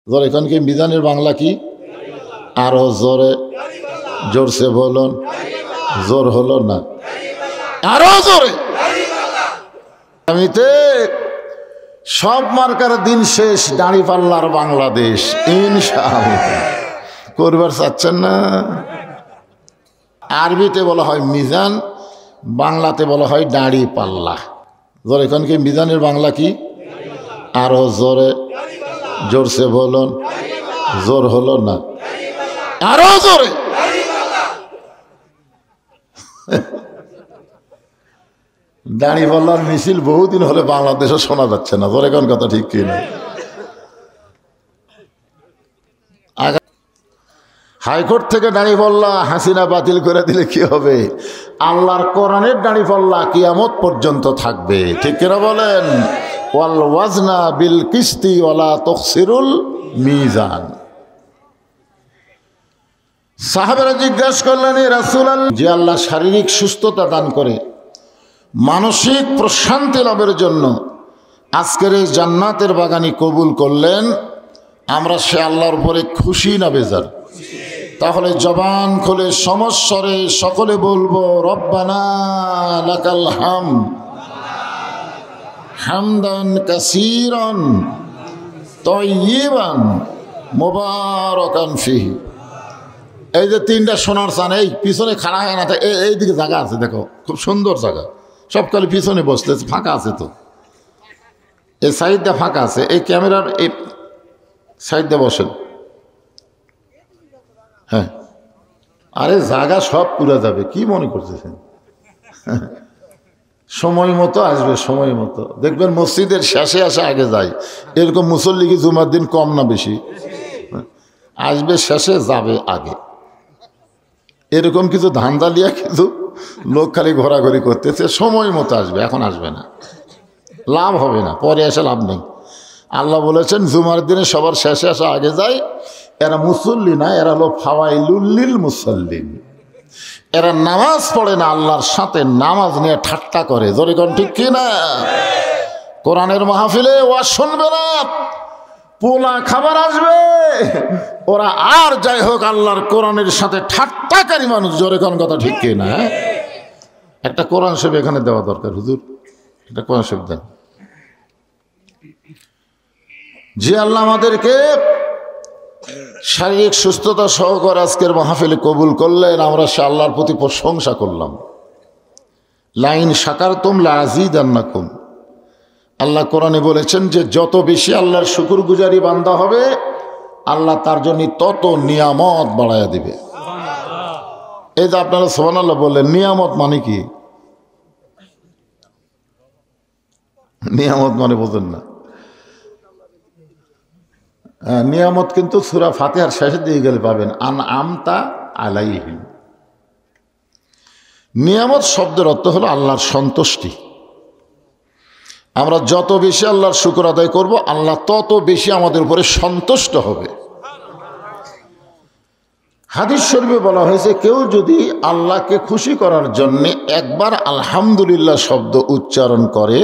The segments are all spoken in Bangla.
জোরে কোন কি মিজানের বাংলা কি? আরো জোরে, জোরসে বলুন। জোর হলো না, আরো জোরে। আমিতে সব মার্কার দিন শেষ, দাঁড়ি পাল্লার বাংলাদেশ ইনশাআল্লাহ। করবার চাচ্ছেন না? আরবিতে বলা হয় মিজান, বাংলাতে বলা হয় দাঁড়ি পাল্লা। জোরে কোন কি মিজানের বাংলা কি? আরো জোরে, জোরসে বলুন। জোর হলো না, আরো জোরে। দাঁড়ি পাল্লার মিছিল বহুদিন হলে বাংলাদেশে শোনা যাচ্ছে না। জোরে কোন কথা ঠিক কিনা? হাইকোর্ট থেকে দাঁড়ি পাল্লা হাসিনা বাতিল করে দিলে কি হবে? আল্লাহর কোরআনের দাঁড়ি পাল্লা কিয়ামত পর্যন্ত থাকবে। ঠিক কিনা বলেন? ওয়াল ওয়াজনা বিল কিস্তি ওয়ালা তুখসিরুল মিজান। সাহাবারা জিজ্ঞাসা করলেন, এ রাসূলুল্লাহ, যে আল্লাহ শারীরিক সুস্থতা দান করে মানসিক প্রশান্তি লাভের জন্য আজকের এই জান্নাতের বাগানি কবুল করলেন, আমরা সে আল্লাহর উপরে খুশি না বেজার? তাহলে জবান খুলে সমস্বরে সকলে বলবো, রব্বানা লাকাল হামদ হামদান কাসীরান তাইয়িবান মুবারাকান ফিহি। এই যে তিনটা সোনার চান, এই পিছনে খাড়া হয় না, এইদিকে জায়গা আছে, দেখো খুব সুন্দর জায়গা। সবকালে পিছনে বসতে ফাঁকা আছে, তো এই সাইডটা ফাঁকা আছে, এই ক্যামেরার এই সাইডটা বসেন। হ্যাঁ, আরে জায়গা সব পুরা যাবে, কি মনে করতেছেন? সময় মতো আসবে, সময় মতো দেখবেন মসজিদের শেষে আসে আগে যায়। এরকম মুসল্লি কি জুমার দিন কম না বেশি? আসবে শেষে, যাবে আগে। এরকম কিছু ধান্দা লিয়া কিছু লোক খালি ঘোরাঘুরি করতেছে। সময় মতো আসবে, এখন আসবে না, লাভ হবে না, পরে এসে লাভ নেই। আল্লাহ বলেছেন জুমার দিনে সবার শেষে আসা আগে যায়। এরা মুসল্লি না, এরা হলো ফাওয়াইলুল লিল মুসাল্লিন। এরা নামাজ পড়ে না, আল্লাহর সাথে নামাজ নিয়ে ঠাট্টা করে। জোরে কোন ঠিক কিনা? কোরআনের মাহফিলে ওয়াজ শুনবে না, পোলা খাবার আসবে, ওরা আর যাই হোক আল্লাহর কোরআনের সাথে ঠাট্টাকারী মানুষ। জোরে কোন কথা ঠিক কিনা? একটা কোরআন শরীফ এখানে দেওয়া দরকার। হুজুর, একটা কোরআন শরীফ দেন। যে আল্লাহ আমাদেরকে শারীরিক সুস্থতা সহকারে আজকের মাহফিলে কবুল করলেন, আমরা সে আল্লাহর প্রতি প্রশংসা করলাম। লাইন শাকারতুম লাযীদান্নাকুম। আল্লাহ কোরআনে বলেছেন যে যত বেশি আল্লাহর শুকরগুজারি বান্দা হবে, আল্লাহ তার জন্য তত নিয়ামত বাড়ায়া দিবে। এই যে আপনারা সুবহানাল্লাহ বললেন, নিয়ামত মানে কি? নিয়ামত মানে বোঝেন না? নিয়ামত কিন্তু সূরা ফাতিহার শেষের দিকে গেলে পাবেন, আনআমতা আলাইহিম। নিয়ামত শব্দের অর্থ হলো আল্লাহর সন্তুষ্টি। আমরা যত বেশি আল্লাহর শুকর আদায় করব, আল্লাহ তত বেশি আমাদের উপরে সন্তুষ্ট হবে। হাদিস শরীফে বলা হয়েছে, কেউ যদি আল্লাহকে খুশি করার জন্য একবার আলহামদুলিল্লাহ শব্দ উচ্চারণ করে,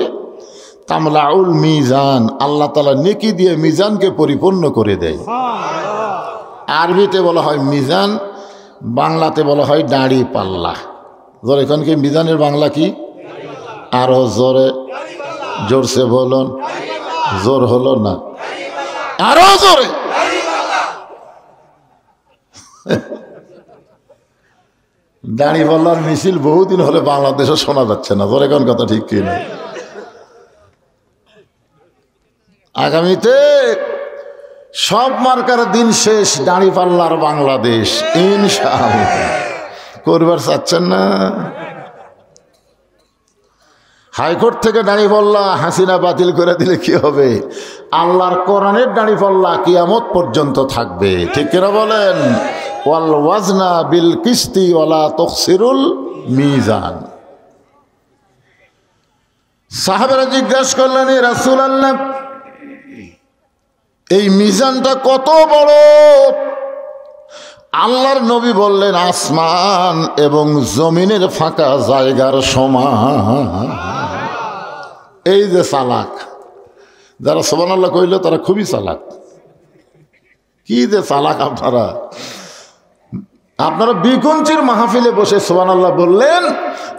তামলাউল মিজান, আল্লাহ তাআলা নেকি দিয়ে মিজানকে পরিপূর্ণ করে দেয়। আরবিতে বলা হয় মিজান, বাংলাতে বলা হয় দাঁড়ি পাল্লা। জোরে কোন কি মিজানের বাংলা কি? আরো জোরে, জোরসে বলুন। জোর হলো না, আরো জোরে। দাঁড়ি পাল্লার মিছিল বহুদিন হলে বাংলাদেশে শোনা যাচ্ছে না। জোরে কোন কথা ঠিক কিনা? আগামীতে সব মার্কার দিন শেষ, দাঁড়ি পাল্লার বাংলাদেশ ইনশাআল্লাহ। করবার চাচ্ছেন না? হাইকোর্ট থেকে দাঁড়ি পাল্লা হাসিনা বাতিল করে দিলে কি হবে? আল্লাহর কোরআনের দাঁড়ি পাল্লা কিয়ামত পর্যন্ত থাকবে। ঠিক কিনা বলেন? ওয়াল ওয়াজনা বিল কিস্তি ওয়ালা তুখসিরুল মিজান। সাহাবারা জিজ্ঞাসা করলেন, এ রাসূলুল্লাহ, এই মিজানটা কত বড়? আল্লাহর নবী বললেন, আসমান এবং জমিনের ফাঁকা জায়গার সমান। এই যে চালাক, যারা সুবহানাল্লাহ কইল তারা খুবই চালাক। কি যে চালাক আপনারা। আপনারা বিকুঞ্চির মাহফিলে বসে সুবহানাল্লাহ বললেন,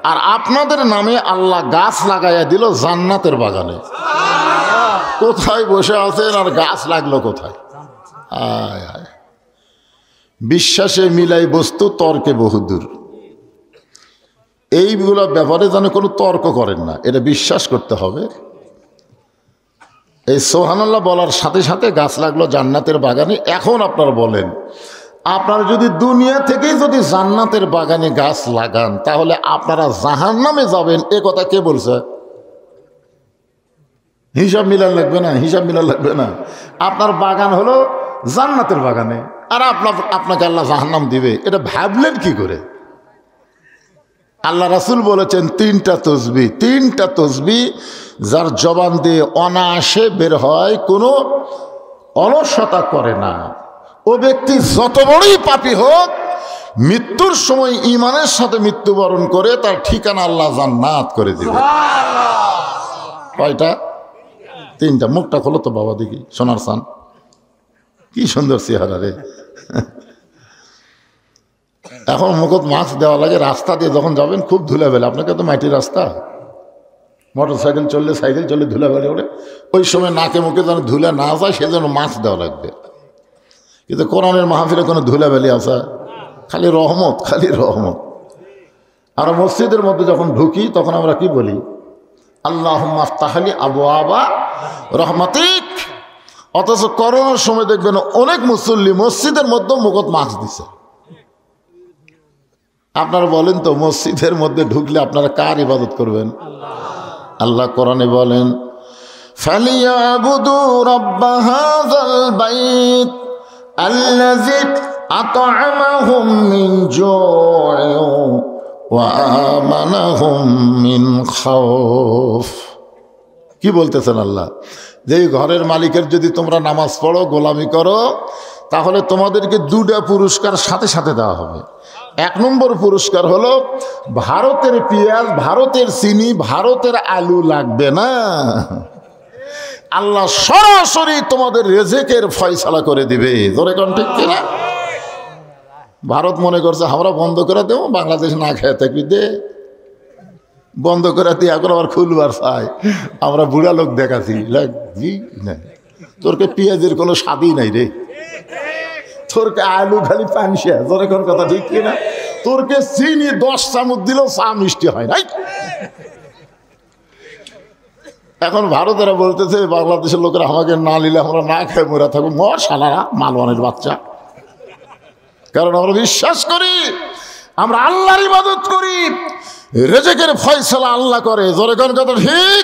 আর আপনাদের নামে আল্লাহ গাছ লাগাইয়া দিল জান্নাতের বাগানে। কোথায় বসে আছেন আর গাছ লাগলো কোথায়? আয় আয়, বিশ্বাসে মিলাই বস্তু, তর্কে বহুদূর। এইগুলো ব্যাপারে যেন কোনো তর্ক করেন না, এটা বিশ্বাস করতে হবে। এই সুবহানাল্লাহ বলার সাথে সাথে গাছ লাগলো জান্নাতের বাগানে। এখন আপনারা বলেন, আপনারা যদি দুনিয়া থেকেই যদি জান্নাতের বাগানে গাছ লাগান, তাহলে আপনারা জাহান্নামে যাবেন, এ কথা কে বলছে? হিসাব মিলান লাগবে না, হিসাব মিলান লাগবে না। আপনার বাগান হলো জান্নাতের বাগানে, আর আপনাকে আল্লাহ জাহান্নাম দিবে, এটা ভাবলেন কি করে? আল্লাহ রাসূল বলেছেন তিনটা তসবিহ যার জবান দিয়ে অনায়াসে বের হয়, কোনো অলসতা করে না, ও ব্যক্তি যত বড়ই পাপী হোক, মৃত্যুর সময় ঈমানের সাথে মৃত্যুবরণ করে তার ঠিকানা আল্লাহ জান্নাত করে দিবে। কয়টা? তিনটা। মুখটা খোলো তো বাবা, দেখি সোনার সান, কি সুন্দর চেহারা রে। এখন মুখত মাস্ক দেওয়া লাগে, রাস্তা দিয়ে যখন যাবেন খুব ধুলাবেলা, আপনাকে তো মাটির রাস্তা, মোটর সাইকেল চললে ধুলাবেলা ওঠে, ওই সময় নাকে মুখে যেন ধুলা না যায় সেজন্য মাস্ক দেওয়া লাগবে। কিন্তু কোরআনের মাহফিলে কোনো ধুলাবেলি আসা, খালি রহমত। আর মসজিদের মধ্যে যখন ঢুকি তখন আমরা কি বলি? আল্লাহুম্মা আফতাহলি আবওয়াবা রহমাতিক। অথচ করোনার সময় দেখবেন অনেক মুসল্লি মসজিদের মধ্যে মুখত মাস্ক দিছে। আপনারা বলেন তো, মসজিদের মধ্যে ঢুকলে আপনারা কার ইবাদত করবেন? আল্লাহ কোরআনে বলেন, ফালিয়াবুদু রাব্ব হাযাল বাইত আল্লাযী আত'আমাহুম মিন জু'ইন ওয়া আমানাহুম মিন খাউফ। কি বলতেছেন আল্লাহ? যে ঘরের মালিকের যদি তোমরা নামাজ পড়ো, গোলামি করো, তাহলে তোমাদেরকে দুটা পুরস্কার সাথে সাথে দেওয়া হবে। এক নম্বর পুরস্কার হলো ভারতের পেঁয়াজ, ভারতের চিনি, ভারতের আলু লাগবে না। আল্লাহ সরাসরি তোমাদের রেজেকের ফয়সালা করে দিবে। ধরে কোন ঠিক কিনা? ভারত মনে করছে আমরা বন্ধ করে দেবো, বাংলাদেশ না খেয়ে থাকবি, দে বন্ধ করে দিয়ে এখন আবার খুলবার চাই। আমরা বুড়া লোক দেখাচ্ছি, লাগবি না, তোরকে পেঁয়াজের কোনো স্বাদই নাই রে, তোরকে আলু খালি পানসিয়া। ধরে কোন কথা ঠিক কিনা? তোরকে চিনি 10 চামচ দিলেও চা মিষ্টি হয় নাই। এখন ভারতেরা বলতেছে বাংলাদেশের লোকেরা আমাকে না নিলে আমরা না খেয়ে মরা থাকবো। মর শালারা, মালওয়ানের বাচ্চা। কারণ আমরা বিশ্বাস করি, আমরা আল্লাহর ইবাদত করি, রিজিকের ফয়সালা আল্লাহ করে। জোরে কোন কথা ঠিক?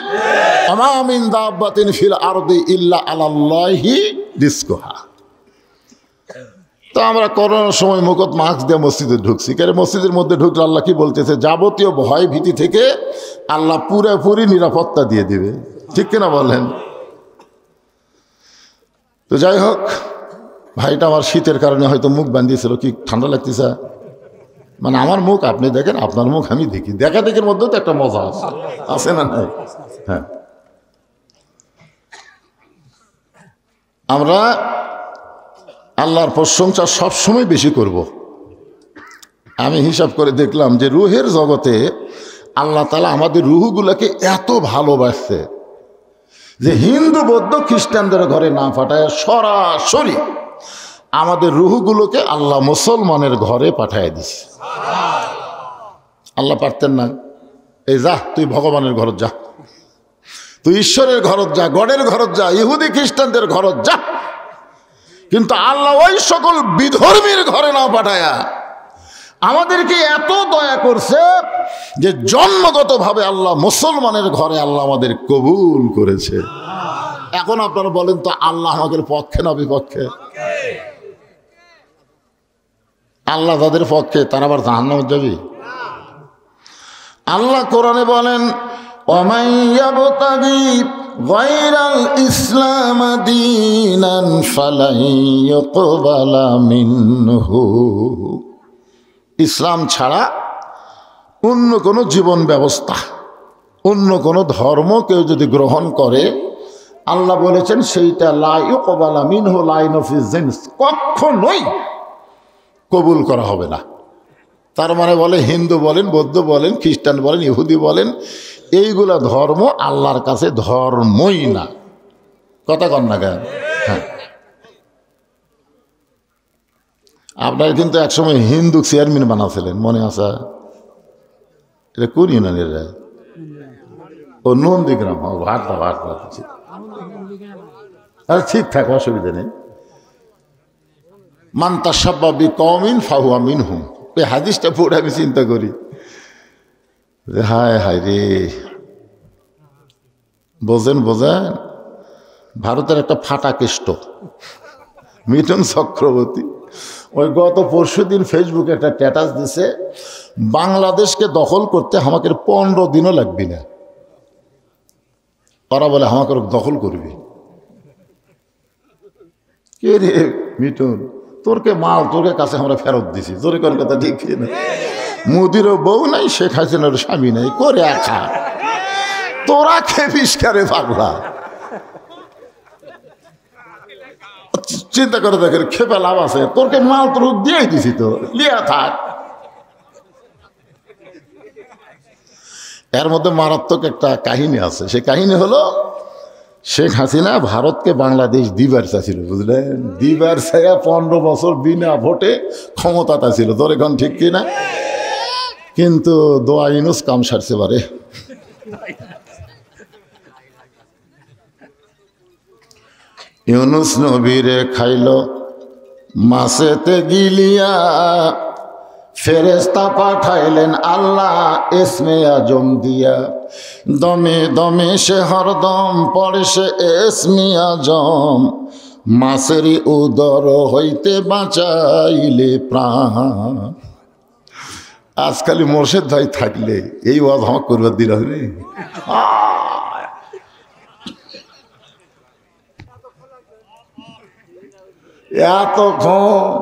আমা মিন দাব্বাতিন ফিল আরদি ইল্লা আলাল্লাহি রিজকুহা। তো আমরা করোনার সময় মুখত মাস্ক দিয়ে মসজিদে ঢুকছি। কারণ মসজিদের মধ্যে ঢুকলে আল্লাহ কি বলতেছে? যাবতীয় ভয় ভীতি থেকে আল্লাহ পুরোপুরি নিরাপত্তা দিয়ে দিবে। ঠিক কিনা বলেন? তো যাই হোক, ভাইটা আমার শীতের কারণে হয়তো মুখ বান্ধিয়েছিল। কি ঠান্ডা লাগতেছে? মানে আমার মুখ আপনি দেখেন, আপনার মুখ আমি দেখি, দেখা দেখির মধ্যেও তো একটা মজা আছে, আছে না নাই? হ্যাঁ, আমরা আল্লাহর প্রশংসা সবসময় বেশি করব। আমি হিসাব করে দেখলাম যে রুহের জগতে আল্লাহ তাআলা আমাদের রুহগুলোকে এত ভালোবাসছে যে হিন্দু বৌদ্ধ খ্রিস্টানদের ঘরে না পাঠায় সরাসরি আমাদের রুহগুলোকে আল্লাহ মুসলমানের ঘরে পাঠায় দিছে। আল্লাহ পারতেন না? এই যা, তুই ভগবানের ঘরত যা, তুই ঈশ্বরের ঘরত যা, গডের ঘরত যা, ইহুদি খ্রিস্টানদের ঘরত যা। কিন্তু আল্লাহ ওই সকল বিধর্মীর ঘরে না পাঠায়া আমাদেরকে এত দয়া করছে যে জন্মগতভাবে আল্লাহ মুসলমানের ঘরে আল্লাহ আমাদের কবুল করেছে। এখন আপনারা বলেন তো, আল্লাহ আমাদের পক্ষে না বিপক্ষে? আল্লাহ যাদের পক্ষে তারা আবার জাহান্নামে যাবে? আল্লাহ কোরআনে বলেন, ওয়ামান ইয়াবতাগি গায়রাল ইসলাম দীনান ফালান ইউকবালা মিনহু। ইসলাম ছাড়া অন্য কোনো জীবন ব্যবস্থা, অন্য কোনো ধর্ম কেউ যদি গ্রহণ করে, আল্লাহ বলেছেন সেইটা লা ইউকবালা মিনহু লাইন অফ জিন্স, কখনোই কবুল করা হবে না। তার মানে বলে হিন্দু বলেন, বৌদ্ধ বলেন, খ্রিস্টান বলেন, ইহুদি বলেন, এইগুলা ধর্ম আল্লাহর কাছে ধর্মই না। কথা কন না কেন? হ্যাঁ, আপনার কিন্তু একসময় হিন্দু চেয়ারম্যান বানাছিলেন, মনে আছে? এটা কোন ইউনিয়নের? ও নন্দীগ্রাম। ভাড়া আরে ঠিক থাকে, অসুবিধা নেই। মান তাশাব্বাহা বিকওমিন ফাহুয়া মিনহুম। এই হাদিসটা পড়ে আমি চিন্তা করি, হায় হায় রে। বোঝেন ভারতের একটা ফাটা কেষ্ট মিঠুন চক্রবর্তী, ওই গত পরশুদিন ফেসবুকে একটা স্ট্যাটাস দিছে, বাংলাদেশকে দখল করতে আমাকে 15 দিনও লাগবে না। ওরা বলে আমাকে দখল করবি। কে রে মিঠুন, তোরকে মাল তোরকে কাছে আমরা ফেরত দিছি, তোর কোন কথা ঠিক না? মোদিরও বউ নাই, শেখ হাসিনার স্বামী নাই, করে একা তোরা খেপিস কারে পাগলা? চিন্তা করে দেখেন, খেপে লাভ আছে? তোরকে মাল তোর দিয়ে দিছি, তো লিয়া থাক। এর মধ্যে মারাত্মক একটা কাহিনী আছে। সেই কাহিনী হলো, শেখ হাসিনা ভারতকে বাংলাদেশ দিবার চাইছিল, বুঝলেন? দিবার চাইয়া 15 বছর বিনা ভোটে ক্ষমতাটা ছিল, তোর এখন ঠিক কিনা? কিন্তু দোয়া ইউনুস কাম সারছে পারে। ইউনুস নবীরে খাইল মাছেতে গিলিয়া, ফেরেশতা পাঠাইলেন আল্লাহ ইসমে আজম দিয়া, দমে দমে সে হরদম পড়ে সে ইসমে আজম, মাছেরই উদর হইতে বাঁচাইলে প্রাণ। আজকালি মোর্শেদ ভাই থাকলে এই ওয়াজ আমাকে করবার দিল হবে। এতক্ষণ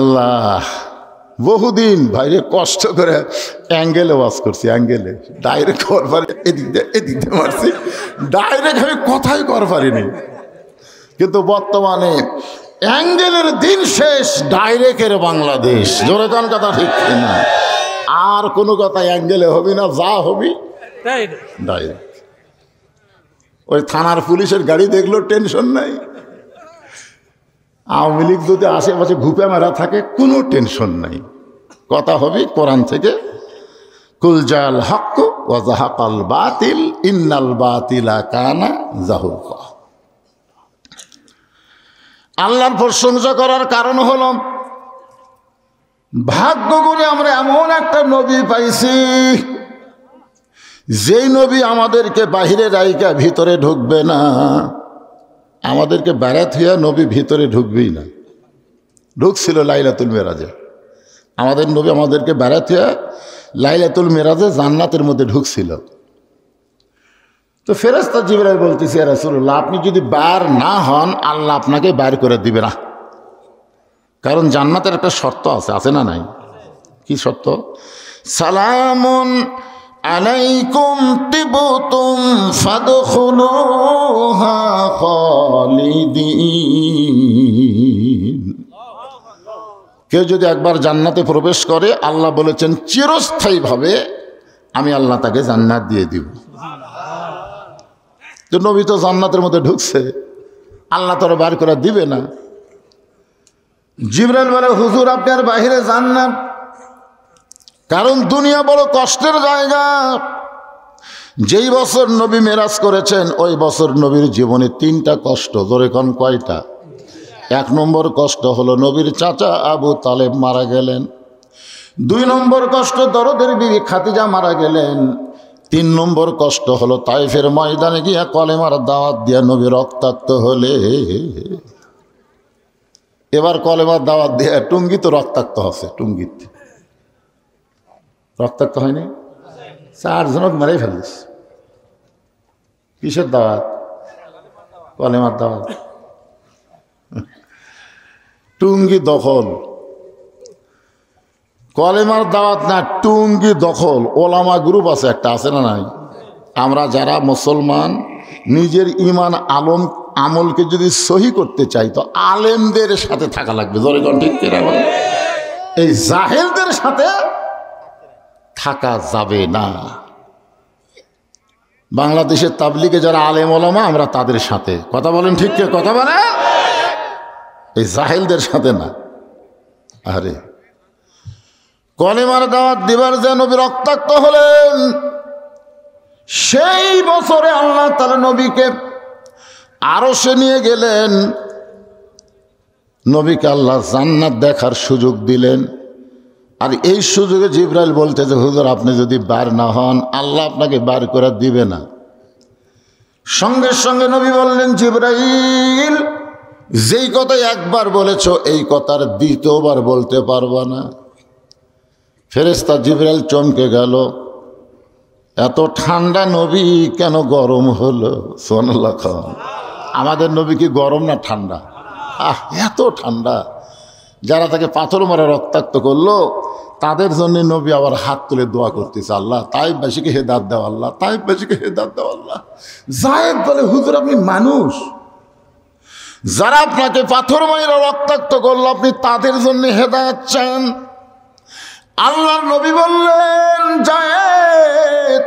আল্লাহ, বহুদিন ভাইরে কষ্ট করে অ্যাঙ্গেলে ওয়াজ করছি, অ্যাঙ্গেলে ডাইরেক্ট কর পারি, এদিক দিয়ে মারছি, ডাইরেক্ট আমি কথাই কর পারিনি। কিন্তু বর্তমানে অ্যাঙ্গেলের দিন শেষ, ডাইরেক্টের বাংলাদেশ। জোরে কোন কথা ঠিক না? আর কোনো কথা অ্যাঙ্গেলে হবি না, যা হবি ডাইরেক্ট। ওই থানার পুলিশের গাড়ি দেখলেও টেনশন নাই, আওয়ামী লীগ যদি আশেপাশে ঘুপে মারা থাকে কোনো টেনশন নাই। কথা হবে কোরআন থেকে, কুল জাল হক ওয়া যাহাকাল বাতিল ইন্নাল বাতিলা কানা যাহুকা। আল্লাহর প্রশংসা করার কারণ হলো, ভাগ্য করে আমরা এমন একটা নবী পাইছি, যেই নবী আমাদেরকে বাহিরে রাইকা ভিতরে ঢুকবে না, আমাদেরকে বেড়াত হইয়া নবী ভিতরে ঢুকবেই না। ঢুকছিল লাইলাতুল মেরাজে, আমাদের নবী আমাদেরকে বেড়াত হইয়া লাইলাতুল মেরাজে জান্নাতের মধ্যে ঢুকছিল। তো ফেরেশতা জিবরাইল বলতেছে, ইয়া রাসূলুল্লাহ, আপনি যদি বার না হন আল্লাহ আপনাকে বাইর করে দিবে না। কারণ জান্নাতের একটা শর্ত আছে না নাই? কি শর্ত? সালামুন আলাইকুম তিবতুম ফাদখুলুহা খালিদিন। কেউ যদি একবার জান্নাতে প্রবেশ করে, আল্লাহ বলেছেন চিরস্থায়ীভাবে আমি আল্লাহ তাকে জান্নাত দিয়ে দিব। তো নবী তো জান্নাতের মধ্যে ঢুকছে, আল্লাহ তোরা বার করে দিবে না। জিবরাইল বলে, হুজুর আপনি আর বাহিরে যান না, কারণ দুনিয়া বড় কষ্টের জায়গা। যেই বছর নবী মেরাজ করেছেন ওই বছর নবীর জীবনে 3টা কষ্ট। ধরে কোন কয়টা? 1 নম্বর কষ্ট হলো নবীর চাচা আবু তালেব মারা গেলেন। 2 নম্বর কষ্ট দরদের বিবি খাদিজা মারা গেলেন। 3 নম্বর কষ্ট হলো তাইফের ময়দানে গিয়া কলেমার দাওয়াত দিয়া নবী রক্তাক্ত হলে। এবার কলেমার দাওয়াত দিয়া টুঙ্গি তো রক্তাক্ত হচ্ছে, টুঙ্গিতে রক্তাক্ত হয়নি? 4 জনক মারাই ফেলিস। কিসের দাওয়াত? কলেমার দাওয়াত। টুঙ্গি দখল, কলেমার দাওয়াত না, টুঙ্গি দখল। ওলামা গ্রুপ আছে একটা, আছে না নাই? আমরা যারা মুসলমান নিজের ইমান আমলকে যদি সহি করতে চাই তো আলেমদের সাথে থাকা লাগবে। ধরে কোন ঠিক কিনা বলে? এই জাহেলদের সাথে থাকা যাবে না। বাংলাদেশের তাবলিগে যারা আলেম ওলামা আমরা তাদের সাথে কথা বলেন, ঠিক কে কথা বলেন? এই জাহেলদের সাথে না। আরে কলেমার দাওয়াত দিবার যে নবী রক্তাক্ত হলেন, সেই বছরে আল্লাহ তাআলা নবীকে আরশে নিয়ে গেলেন। নবীকে আল্লাহ জান্নাত দেখার সুযোগ দিলেন। আর এই সুযোগে জিবরাইল বলতে যে হুজুর আপনি যদি বার না হন আল্লাহ আপনাকে বার করে দিবে না। সঙ্গে সঙ্গে নবী বললেন, জিবরাইল যেই কথা একবার বলেছ এই কথার দ্বিতীয়বার বলতে পারবা না। ফেরেশতা জিবরাইল চমকে গেল, এত ঠান্ডা নবী কেন গরম হলো? সুবহানাল্লাহ। আমাদের নবী কি গরম না ঠান্ডা? এত ঠান্ডা। যারা তাকে পাথর মারা রক্তাক্ত করলো তাদের জন্য নবী আবার হাত তুলে দোয়া করতেছে, আল্লাহ তাইফবাসীকে হেদায়েত দাও, আল্লাহ তাইফবাসীকে হেদায়েত দাও আল্লাহ। জায়েদ বলে, হুজুর আপনি মানুষ, যারা আপনাকে পাথর মারা রক্তাক্ত করলো আপনি তাদের জন্য হেদায়েত চান? আল্লাহর নবী বললেন, জায়েদ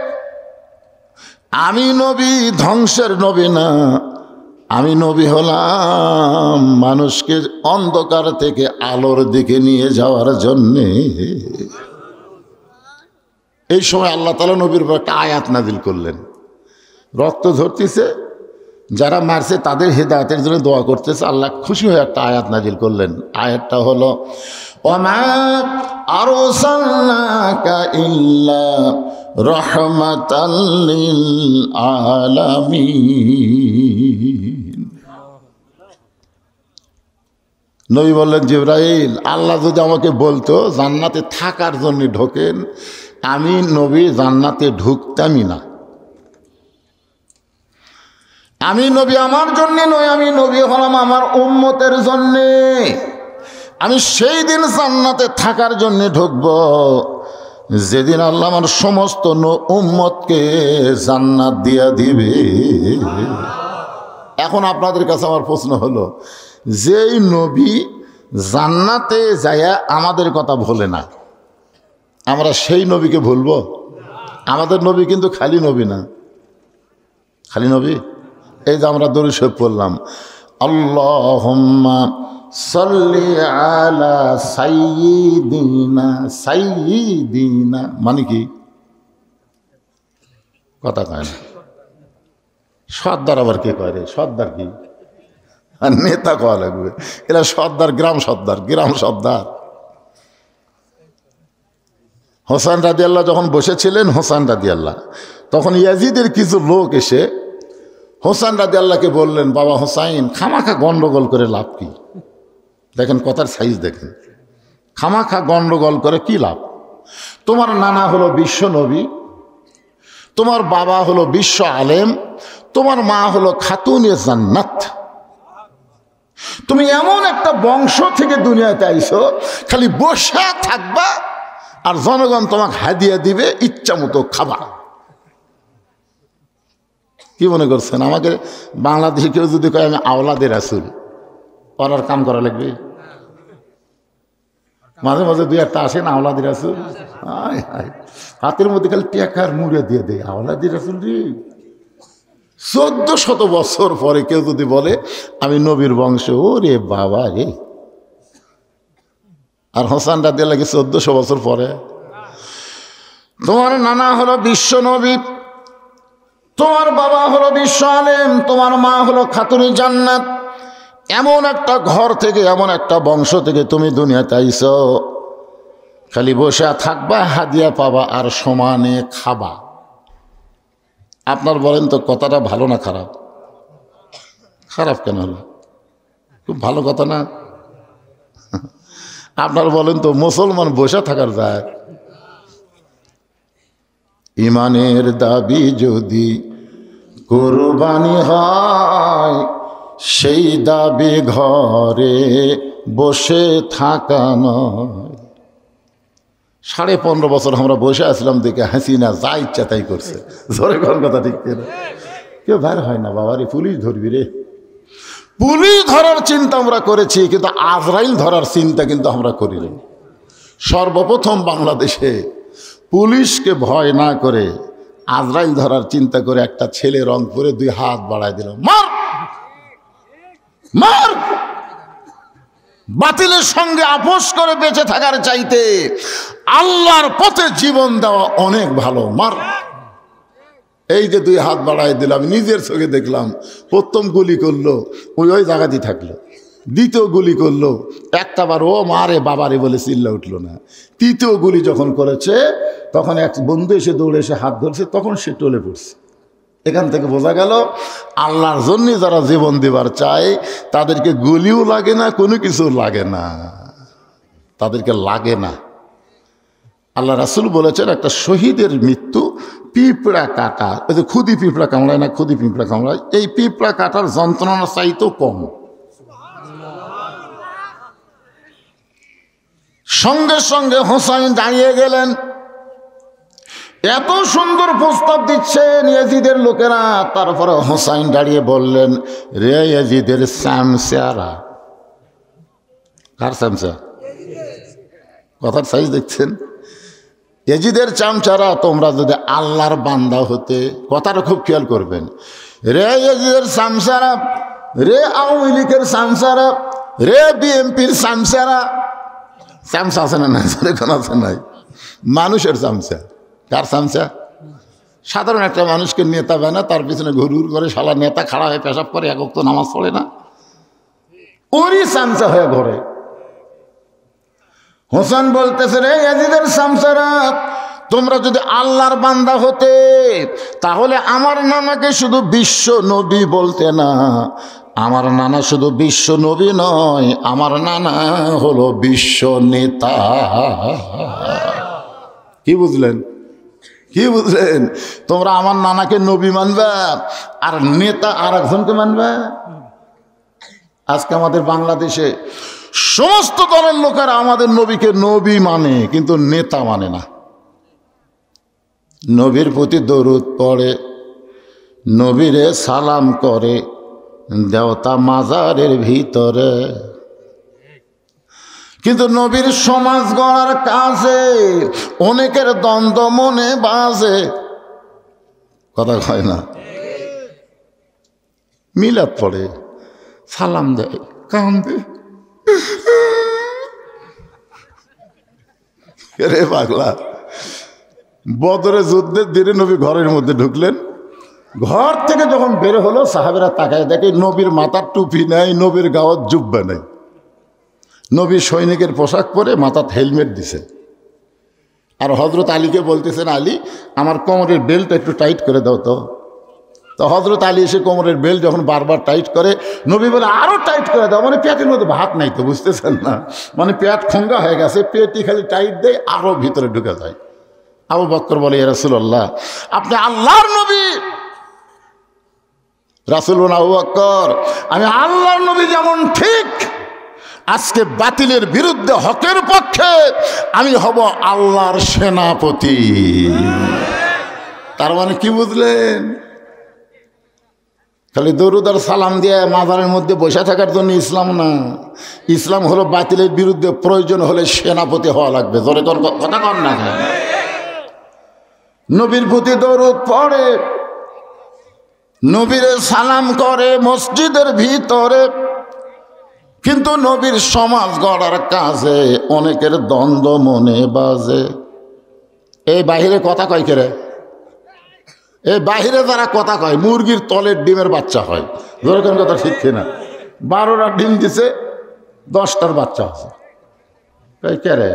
আমি নবী ধ্বংসের নবী না, আমি নবী হলাম মানুষকে অন্ধকার থেকে আলোর দিকে নিয়ে যাওয়ার জন্যে। এই সময় আল্লাহ তাআলা নবীর উপর একটা আয়াত নাজিল করলেন। রক্ত ঝরতেছে, যারা মারছে তাদের হেদায়েতের জন্য দোয়া করতেছে। আল্লাহ খুশি হয়ে একটা আয়াত নাজিল করলেন। আয়াতটা হলো, ওমা আরসালনাকা ইল্লা রাহমাতাল লিল আলামিন। নবী বললেন, জিবরাইল আল্লাহ যদি আমাকে বলতো জান্নাতে থাকার জন্য ঢোকেন, আমি নবী জান্নাতে ঢুকতামই না। আমি নবী আমার জন্যে নয়, আমি নবী হলাম আমার উম্মতের জন্যে। আমি সেই দিন জান্নাতে থাকার জন্য ঢুকব যেদিন আল্লাহ আমার সমস্ত উম্মতকে জান্নাত দিয়া দিবে। এখন আপনাদের কাছে আমার প্রশ্ন হলো, যেই নবী জান্নাতে যায়া আমাদের কথা ভোলে না, আমরা সেই নবীকে ভুলবো? আমাদের নবী কিন্তু খালি নবী না। খালি নবী? এই যে আমরা দরুদ শরীফ পড়লাম, আল্লাহুম্মা সাল্লি আলা সাইয়্যিদিনা। সাইয়্যিদিনা মানে কি? কথা কয় না। সর্দার আবার কে কয় রে? সর্দার কি? আর নেতা কওয়া লাগবে। এরা সর্দার, গ্রাম সর্দার, গ্রাম সর্দার। হোসেন রাদিয়াল্লাহ যখন বসেছিলেন, হোসেন রাদিয়াল্লাহ, তখন ইয়াজিদের কিছু লোক এসে হোসেন রাদিয়াল্লাহকে বললেন, বাবা হোসাইন খামাখা গন্ডগোল করে লাভ কি? দেখেন কথার সাইজ দেখেন, খামাখা গন্ডগোল করে কি লাভ? তোমার নানা হলো বিশ্ব নবী, তোমার বাবা হলো বিশ্ব আলেম, তোমার মা হলো খাতুনে জান্নাত। তুমি এমন একটা বংশ থেকে দুনিয়াতে আইছো, খালি বসে থাকবা আর জনগণ তোমাকে হাদিয়া দিবে, ইচ্ছা মতো খাবা। কি মনে করছেন আমাকে বাংলাদেশে কেউ যদি কয় আমি আওলাদের রাসূল, পড়ার কাম করা লাগবে? মাঝে মাঝে দুই একটা আসে না আওলাদের রাসূল, হাতের মধ্যে খালি টেকার মুড়ে দিয়ে দেয় আওলাদের রাসূল রে। 1400 বছর পরে কেউ যদি বলে আমি নবীর বংশ, ওরে বাবা রে। আর হোসেন রাদিয়াল্লাহু আনহু 1400 বছর পরে। তোমার নানা হলো বিশ্ব নবী, তোমার বাবা হলো বিশ্ব আলেম, তোমার মা হলো খাতুনে জান্নাত। এমন একটা ঘর থেকে, এমন একটা বংশ থেকে তুমি দুনিয়াতে আইছো, খালি বসে থাকবা, হাদিয়া পাবা আর সমানে খাবা। আপনার বলেন তো কথাটা ভালো না খারাপ? খারাপ কেন হলো? খুব ভালো কথা না? আপনার বলেন তো মুসলমান বসে থাকার যায়? ইমানের দাবি যদি কুরবানি হয়, সেই দাবি ঘরে বসে থাকা নয়। 15.5 বছর আমরা বসে আসলাম, দেখে হাসিনা যা ইচ্ছা তাই করছে। জোরে কোন কথা ঠিক কিনা? কেউ বের হয় না, বাবা রে পুলিশ ধরবি রে। পুলিশ ধরার চিন্তা আমরা করেছি, কিন্তু আজরাইল ধরার চিন্তা কিন্তু আমরা করিনি। সর্বপ্রথম বাংলাদেশে পুলিশকে ভয় না করে আজরাইল ধরার চিন্তা করে একটা ছেলে রংপুরে 2 হাত বাড়ায় দিল, মার মার। বাতিলের সঙ্গে আপোষ করে বেঁচে থাকার চাইতে আল্লাহর পথে জীবন দেওয়া অনেক ভালো, মার। এই যে 2 হাত বাড়ায় দিলাম, নিজের চোখে দেখলাম। প্রথম গুলি করলো, ওই জায়গাতেই থাকলো। দ্বিতীয় গুলি করলো, একটা বার ও মারে বাবারে বলে চিল্লা উঠলো না। তৃতীয় গুলি যখন করেছে, তখন এক বন্ধু এসে দৌড়ে এসে হাত ধরছে, তখন সে টলে পড়ছে। এখান থেকে বোঝা গেল আল্লাহর জন্য যারা জীবন দিবার চায় তাদেরকে গুলিও লাগে না, কোনো কিছু লাগে না, তাদেরকে লাগে না। আল্লাহ রাসূল বলেছেন একটা শহীদের মৃত্যু পিঁপড়া কাটা, ওই যে খুদি পিঁপড়া কামড়ায় না, খুদি পিঁপড়া কামড়ায়, এই পিঁপড়া কাটার যন্ত্রণা চাইতেও কম। সঙ্গে সঙ্গে হোসাইন দাঁড়িয়ে গেলেন। এত সুন্দর প্রস্তাব দিচ্ছেন ইয়াজিদের লোকেরা, তারপরে হোসাইন দাঁড়িয়ে বললেন, রে ইয়াজিদের সামসারা। কার সামসা? কথার সাইজ দেখছেন? ইয়াজিদের চামচারা, তোমরা যদি আল্লাহর বান্দা হতে, কথাটা খুব খেয়াল করবেন, রে ইয়াজিদের সামসারা, রে আওয়ামী লীগের সামসারা, রে বিএনপির সামসারা। চামচা আছে না? নাই, এখন আছে নাই? মানুষের চামচা। কার চামচা? সাধারণ একটা মানুষকে নেতা বানা, তার পিছনে ঘুর করে শালা নেতা খাড়া হয়ে পেশাব করে, এক ওয়াক্ত নামাজ পড়ে না, ওরই চামচা হয়ে ঘরে। হোসেন বলতেছে, রে ইয়াজিদের চামচারা, তোমরা যদি আল্লাহর বান্দা হতে, তাহলে আমার নানাকে শুধু বিশ্ব নবী বলতে না। আমার নানা শুধু বিশ্ব নবী নয়, আমার নানা হলো বিশ্ব নেতা। কি বুঝলেন? কি বুঝলেন? তোমরা আমার নানাকে নবী মানবা, আর নেতা আর একজনকে মানবা। আজকে আমাদের বাংলাদেশে সমস্ত দলের লোকেরা আমাদের নবীকে নবী মানে, কিন্তু নেতা মানে না। নবীর প্রতি দরুদ পড়ে, নবীরে সালাম করে, দেবতা মাজারের ভিতরে, কিন্তু নবীর সমাজ গড়ার কাজে অনেকের দ্বন্দ্ব মনে বাজে। কথা কয় না? মিলাদ পড়ে, সালাম দেয়, কান্দে, রে পাগলা। বদরে যুদ্ধের দিনে নবী ঘরের মধ্যে ঢুকলেন, ঘর থেকে যখন বের হলো সাহাবেরা তাকায় দেখে নবীর মাথার টুপি নাই, নবীর গাওয়ার জুব্বা নাই। নবী সৈনিকের পোশাক পরে মাথার হেলমেট দিছে, আর হজরত আলীকে বলতেছেন, আলী আমার কোমরের বেল্ট একটু টাইট করে দাও তো। তো হজরত আলী এসে কোমরের বেল্ট যখন বারবার টাইট করে, নবী বলে আরও টাইট করে দাও। মানে পেটের মধ্যে ভাত নাই তো, বুঝতেছেন না? মানে পেট খঙ্গা হয়ে গেছে, পেটই খালি টাইট দেয়, আরও ভিতরে ঢুকে যায়। আবু বকর বলে, ইয়া রাসূলুল্লাহ, আপনি আল্লাহর নবী। রাসূল বলেন, আবু বকর, আমি আল্লাহর নবী যেমন ঠিক, আজকে বাতিলের বিরুদ্ধে হকের পক্ষে আমি হব আল্লাহর সেনাপতি। তার মানে কি বুঝলেন? খালি দরুদ আর সালাম দিয়ে মাজারের মধ্যে বসে থাকার জন্য ইসলাম না। ইসলাম হলো বাতিলের বিরুদ্ধে প্রয়োজন হলে সেনাপতি হওয়া লাগবে। জোরে কথা কর না। নবীর প্রতি দরুদ পড়ে, নবীরে সালাম করে মসজিদের ভিতরে, কিন্তু নবীর সমাজ গড়ার কাজে অনেকের দ্বন্দ্ব মনে বাজে। এই বাহিরে কথা কয় কেরে? এই বাহিরে যারা কথা কয়, মুরগির তলের ডিমের বাচ্চা হয়। যেরকম কথা ঠিক কিনা? 12টা ডিম দিছে, 10টার বাচ্চা আছে। কেরে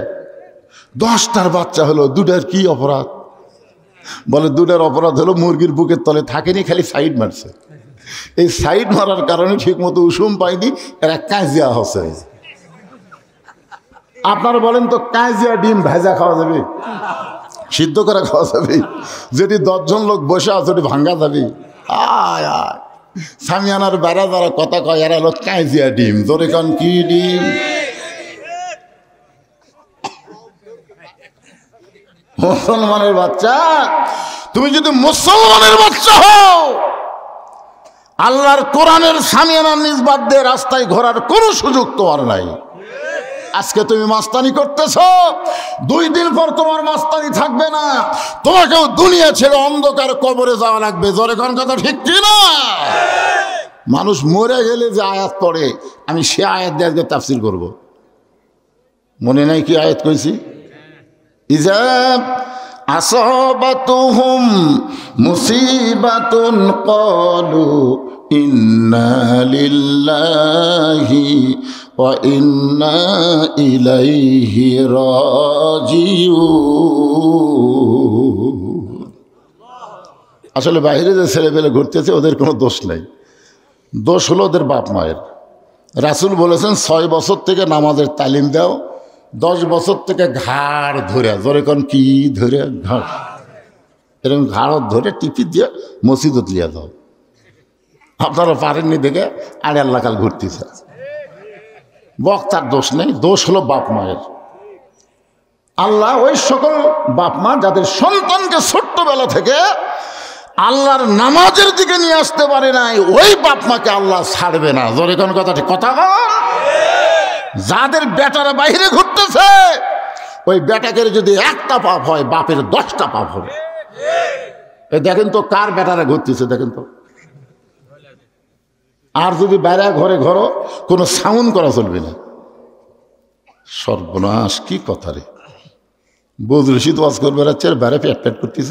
10টার বাচ্চা হলো, 2টার কি অপরাধ? বলে 2টার অপরাধ হলো মুরগির বুকের তলে থাকেনি, খালি সাইড মারছে। এই সাইড মারার কারণে ঠিক মতো উষুম পায়নি, এরা কাজিয়া হচ্ছে। আপনারা বলেন তো, কাজিয়া ডিম ভেজা খাওয়া যাবে? সিদ্ধ করে খাওয়া যাবে? যদি 10 জন লোক বসে আছে, ওটি ভাঙ্গা যাবে? আয় আয়, সামিয়ানার বেড়া যারা কথা কয়, এরা হলো কাজিয়া ডিম। জোরে কান কি ডিম? মুসলমানের বাচ্চা, তুমি যদি মুসলমানের বাচ্চা হও, আল্লাহর কোরআনের সামিয়ানার নিসবাত দিয়ে রাস্তায় ঘোরার কোনো সুযোগ তোমার নাই। আজকে তুমি মাস্তানি করতেছ, 2 দিন পর তোমার মাস্তানি থাকবে না, তোমাকেও দুনিয়া ছেড়ে অন্ধকার কবরে যাওয়া লাগবে। জোরে কোন কথা ঠিক কি না? মানুষ মরে গেলে যে আয়াত পড়ে, আমি সে আয়াত দিয়ে আজকে তাফসীর করব। মনে নাই কি আয়াত কইছি? ইজা আসাবাতুহুম মুসিবাতুন ক্বালু ইন্না লিল্লাহি ওয়া ইন্না ইলাইহি রাজিউন। আসলে বাইরে যে ছেলেপেলে ঘুরতেছে ওদের কোনো দোষ নাই, দোষ হলো ওদের বাপ মায়ের। রাসূল বলেছেন 6 বছর থেকে নামাজের তালিম দাও, 10 বছর থেকে ঘাড় ধরে, জোরে কোন কি ধরে, ঘাড় এরকম ঘাড় ধরে টিপি দিয়ে মসজিদত লিয়া দাও। আপনারা পারেননি দেখে আর এলাকাল ঘুরতেছে। বক্তার দোষ নেই, দোষ হলো বাপ মায়ের। আল্লাহ ওই সকল বাপ মা যাদের সন্তানকে ছোট্টবেলা থেকে আল্লাহর নামাজের দিকে নিয়ে আসতে পারে নাই, ওই বাপ মাকে আল্লাহ ছাড়বে না। জোরে কোন কথা ঠিক কথা। যাদের বেটারা বাইরে ঘুরতেছে, ওই বেটাকে যদি একটা পাপ হয়, বাপের 10টা পাপ হবে। দেখেন তো কার বেটারা ঘুরতেছে, দেখেন তো। আর যদি বাইরে ঘরে ঘরো, কোনো সাউন্ড করা চলবে না। সর্বনাশ, কি কথা রে! বদরশিদ ওয়াজ করবে রাচ্ছে, বাইরে পেট পেট করতেছ।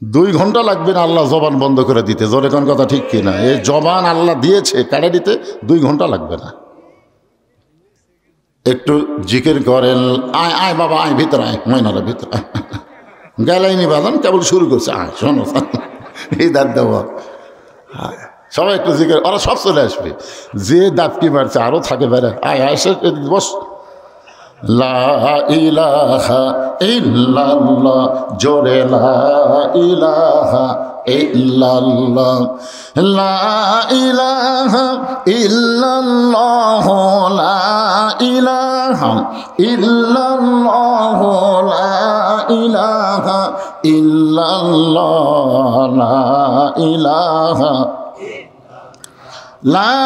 2 ঘন্টা লাগবে না আল্লাহ জবান বন্ধ করে দিতে। জোরে কোন কথা ঠিক কিনা? এই জবান আল্লাহ দিয়েছে, কাটে দিতে 2 ঘন্টা লাগবে না। একটু জিকির করেন, আয় আয় বাবা আয়, ভিতরে আয়, ময়নারা ভিতরে আয়। গেলাইনি বাজান, কেবল শুরু করছে, আয় শোনো এই দাঁত দেওয়া, সবাই একটু জিকির, ওরা সব চলে আসবে। যে দাঁতকি মারছে আরো থাকে বেড়ে, আয় আয় সে বস। লা ইলাহা ইল্লাল্লাহ, জোরে লা ইলাহা ইল্লাল্লাহ, লা ইলাহা ইল্লাল্লাহ, লা ইলাহা ইল্লাল্লাহ, লা ইলাহা ইল্লাল্লাহ, লা ইলাহা, লা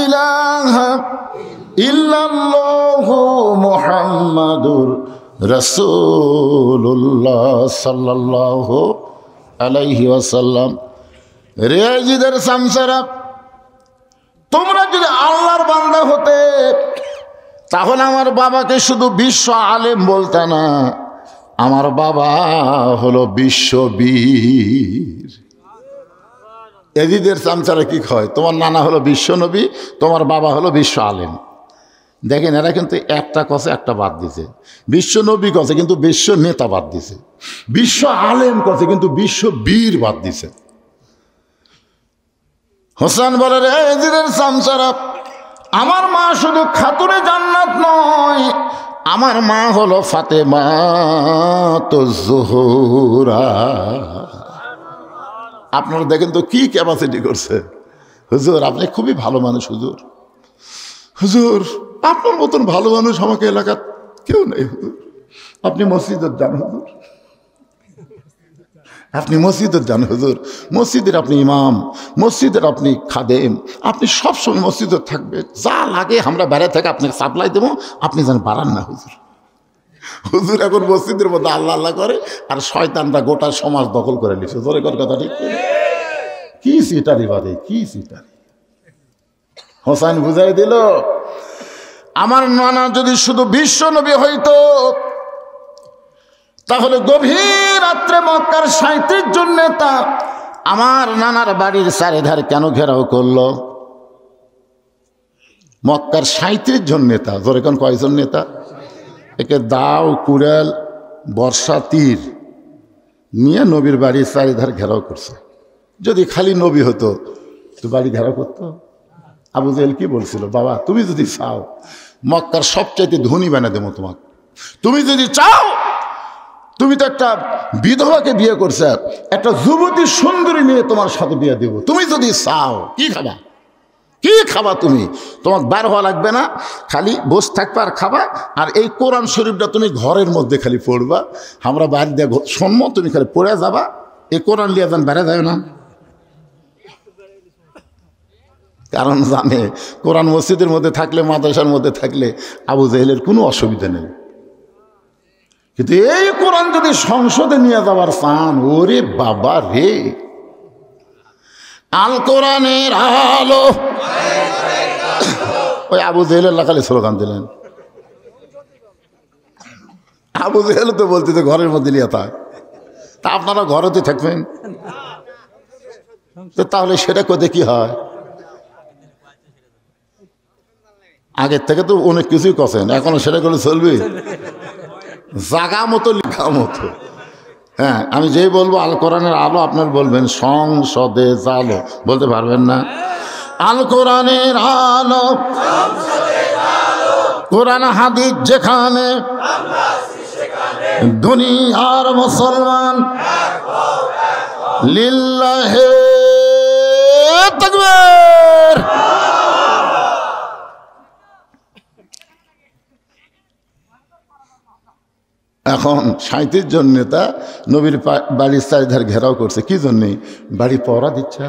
ইলাহা ইল্লাল্লাহু মুহাম্মাদুর রাসূলুল্লাহ সাল্লাল্লাহু আলাইহি ওয়াসাল্লাম। রেজিদের সামসারা, তোমরা যদি আল্লাহর বান্দা হতে, তাহলে আমার বাবাকে শুধু বিশ্ব আলেম বলতে না, আমার বাবা হলো বিশ্ববীর। এজিদের চামচারা কি কয়? তোমার নানা হলো বিশ্ব নবী, তোমার বাবা হলো বিশ্ব আলেম। দেখেন এরা কিন্তু একটা কষে একটা বাদ দিছে। বিশ্ব নবী কষে কিন্তু বিশ্ব নেতা বাদ দিছে, বিশ্ব আলেম কষে কিন্তু বিশ্ব বীর বাদ দিছে। হোসেন বলে, রে এজিদের চামচারা, আমার মা শুধু খাতুনে জান্নাত নয়, আমার মা হলো ফাতেমা তো জোহরা। আপনারা দেখেন তো কি ক্যাপাসিটি করছে। হুজুর আপনি খুবই ভালো মানুষ, হুজুর হুজুর আপনার মতন ভালো মানুষ আমাকে এলাকার কেউ নেই। হুজুর আপনি মসজিদের যান, হুজুর আপনি মসজিদের যান, হুজুর মসজিদের আপনি ইমাম, মসজিদের আপনি খাদেম, আপনি সবসময় মসজিদে থাকবেন, যা লাগে আমরা বাইরে থেকে আপনাকে সাপ্লাই দেবো, আপনি যেন বাড়ান না। হুজুর হুজুর এখন মসজিদের মধ্যে আল্লাহ আল্লাহ করে, আর শয়তানরা গোটা সমাজ দখল করে নিচ্ছে। জোরে কর কথা ঠিক কি? সিটারি বাদে কি সিটারি। হোসেন বুঝাই দিল, আমার নানা যদি শুধু বিশ্ব নবী হইতো, তাহলে গভীর রাত্রে মক্কার 37 জন নেতা আমার নানার বাড়ির চারিধার কেন ঘেরাও করলো? মক্কার 37 জন নেতা। জোরে কোন কয়জন নেতা? একে দাও, কুড়াল, বর্ষা, তীর নিয়ে নবীর বাড়ির চারিধার ঘেরাও করছে। যদি খালি নবী হতো তো বাড়ি ঘেরাও করতো? আবু জেহেল কি বলছিল? বাবা তুমি যদি চাও মক্কার সবচাইতে ধনী বানিয়ে দেবো তোমাকে, তুমি যদি চাও, তুমি তো একটা বিধবাকে বিয়ে করছে, একটা যুবতী সুন্দরী নিয়ে তোমার সাথে বিয়ে দেবো, তুমি যদি চাও কি খাবা? কি খাবা তুমি? তোমার বার হওয়া লাগবে না, খালি বসে থাকবা আর খাবা। আর এই কোরআন শরীফটা তুমি ঘরের মধ্যে খালি পড়বা, আমরা বাইরে দিয়ে শুনবো, তুমি খালি পড়ে যাবা। এই কোরআন লিয়ে যান বেড়ে যায় না, কারণ জানে কোরআন মসজিদের মধ্যে থাকলে, মাদ্রাসার মধ্যে থাকলে আবু জাহেলের কোনো অসুবিধা নেই। কিন্তু এই কোরআন যদি সংসদে নিয়ে যাওয়ার চান, ওরে বাবা রে, আল কোরআনের আলো, ওই আবু জাহেলের লাগালে স্লোগান দিলেন। আবু জাহেল তো বলতে তো ঘরের মধ্যে নিয়ে থাক, তা আপনারা ঘরেতে থাকবেন, তো তাহলে সেটা করতে কি হয়? আগের থেকে তো অনেক কিছুই করছেন, এখনো সেটা করে চলবে? জাগা মতো লিখা মতো। হ্যাঁ, আমি যেই বলবো আল কোরআনের আলো, আপনার বলবেন সংসদে জালো, বলতে পারবেন না? আল কোরআনের আলো, কোরআন হাদিস যেখানে, দুনিয়ার মুসলমান লিল্লাহে তাকবীর। এখন 37 জন নেতা নবীর বাড়ির চারিধার ঘেরাও করছে, কি জন্যে? বাড়ি পহরা দিচ্ছে।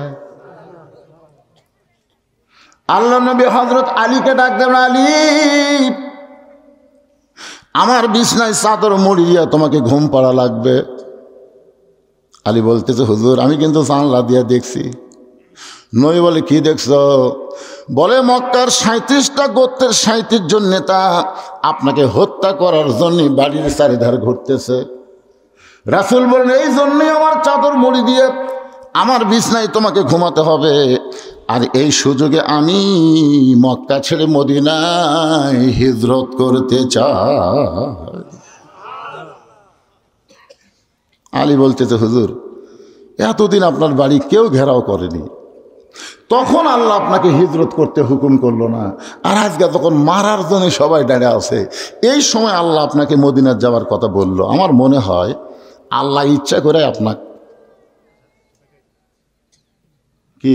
আল্লাহ নবী হযরত আলীকে ডাক দেন, আলী আমার বিছনায় চাদর মুড়ি দিয়া তোমাকে ঘুম পাড়া লাগবে। আলী বলতেছে, হুজুর আমি কিন্তু জানলা দিয়া দেখছি। নবী বলে, কি দেখছ? বলে, মক্কার 37টা গোত্রের 37 জন নেতা আপনাকে হত্যা করার জন্য বাড়ির চারিধার ঘুরতেছে। রাসূল বলেন, এই জন্যই আমার চাদর মুড়ি দিয়ে আমার বিছনায় তোমাকে ঘুমাতে হবে। আর এই সুযোগে আমি মক্কা ছেড়ে মদিনায় হিজরত করতে চাই। আলী বলতেছে, হুজুর এতদিন আপনার বাড়ি কেউ ঘেরাও করেনি, তখন আল্লাহ আপনাকে হিজরত করতে হুকুম করলো না, আর আজকে তখন মারার জন্য সবাই দাঁড়িয়ে আছে, এই সময় আল্লাহ আপনাকে মদিনার যাওয়ার কথা বললো। আমার মনে হয় আল্লাহ ইচ্ছা করে আপনাকে কি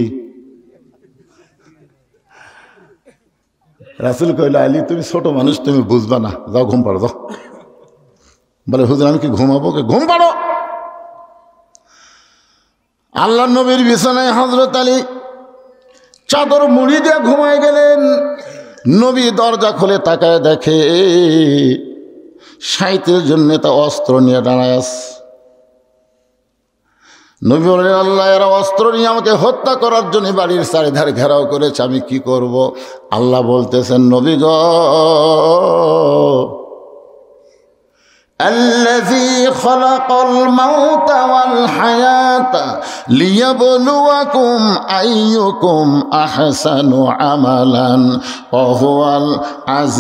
রাসূল কইল, আলী তুমি ছোট মানুষ, তুমি বুঝবা না, যাও ঘুম পাড়ো যাও। বলে, হুজুর আমি কি ঘুমাবো? ঘুম পাড়ো। আল্লাহ নবীর বিছানায় হযরত আলী চাদর মুড়ি দিয়ে ঘুমায় গেলেন। নবী দরজা খুলে তাকায় দেখে 37 জন নেতা অস্ত্র নিয়ে দাঁড়ায় আছে। নবী বলেন, আল্লাহ এরা অস্ত্র নিয়ে আমাকে হত্যা করার জন্য বাড়ির চারিধারে ঘেরাও করেছে, আমি কি করব? আল্লাহ বলতেছেন, নবী গো, الذي خلق الموت والحياة ليبلوكم أيكم أحسن عملا وهو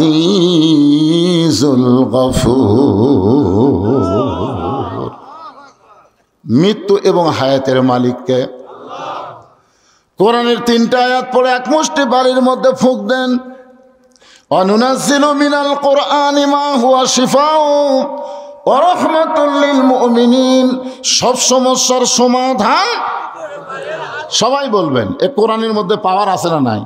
العزيز الغفور। মৃত্যু এবং হায়াতের মালিককে। কোরআনের 3টা আয়াত পড়ে এক মুষ্টি বাড়ির মধ্যে ফুঁক দেন। অনুনাজ্জিলু মিনাল কোরআনি মা হুয়া শিফাউ ওয়া রাহমাতুল লিল মুমিনিন। সব সমস্যার সমাধান, সবাই বলবেন এ কোরআনের মধ্যে পাওয়ার আছে না নাই?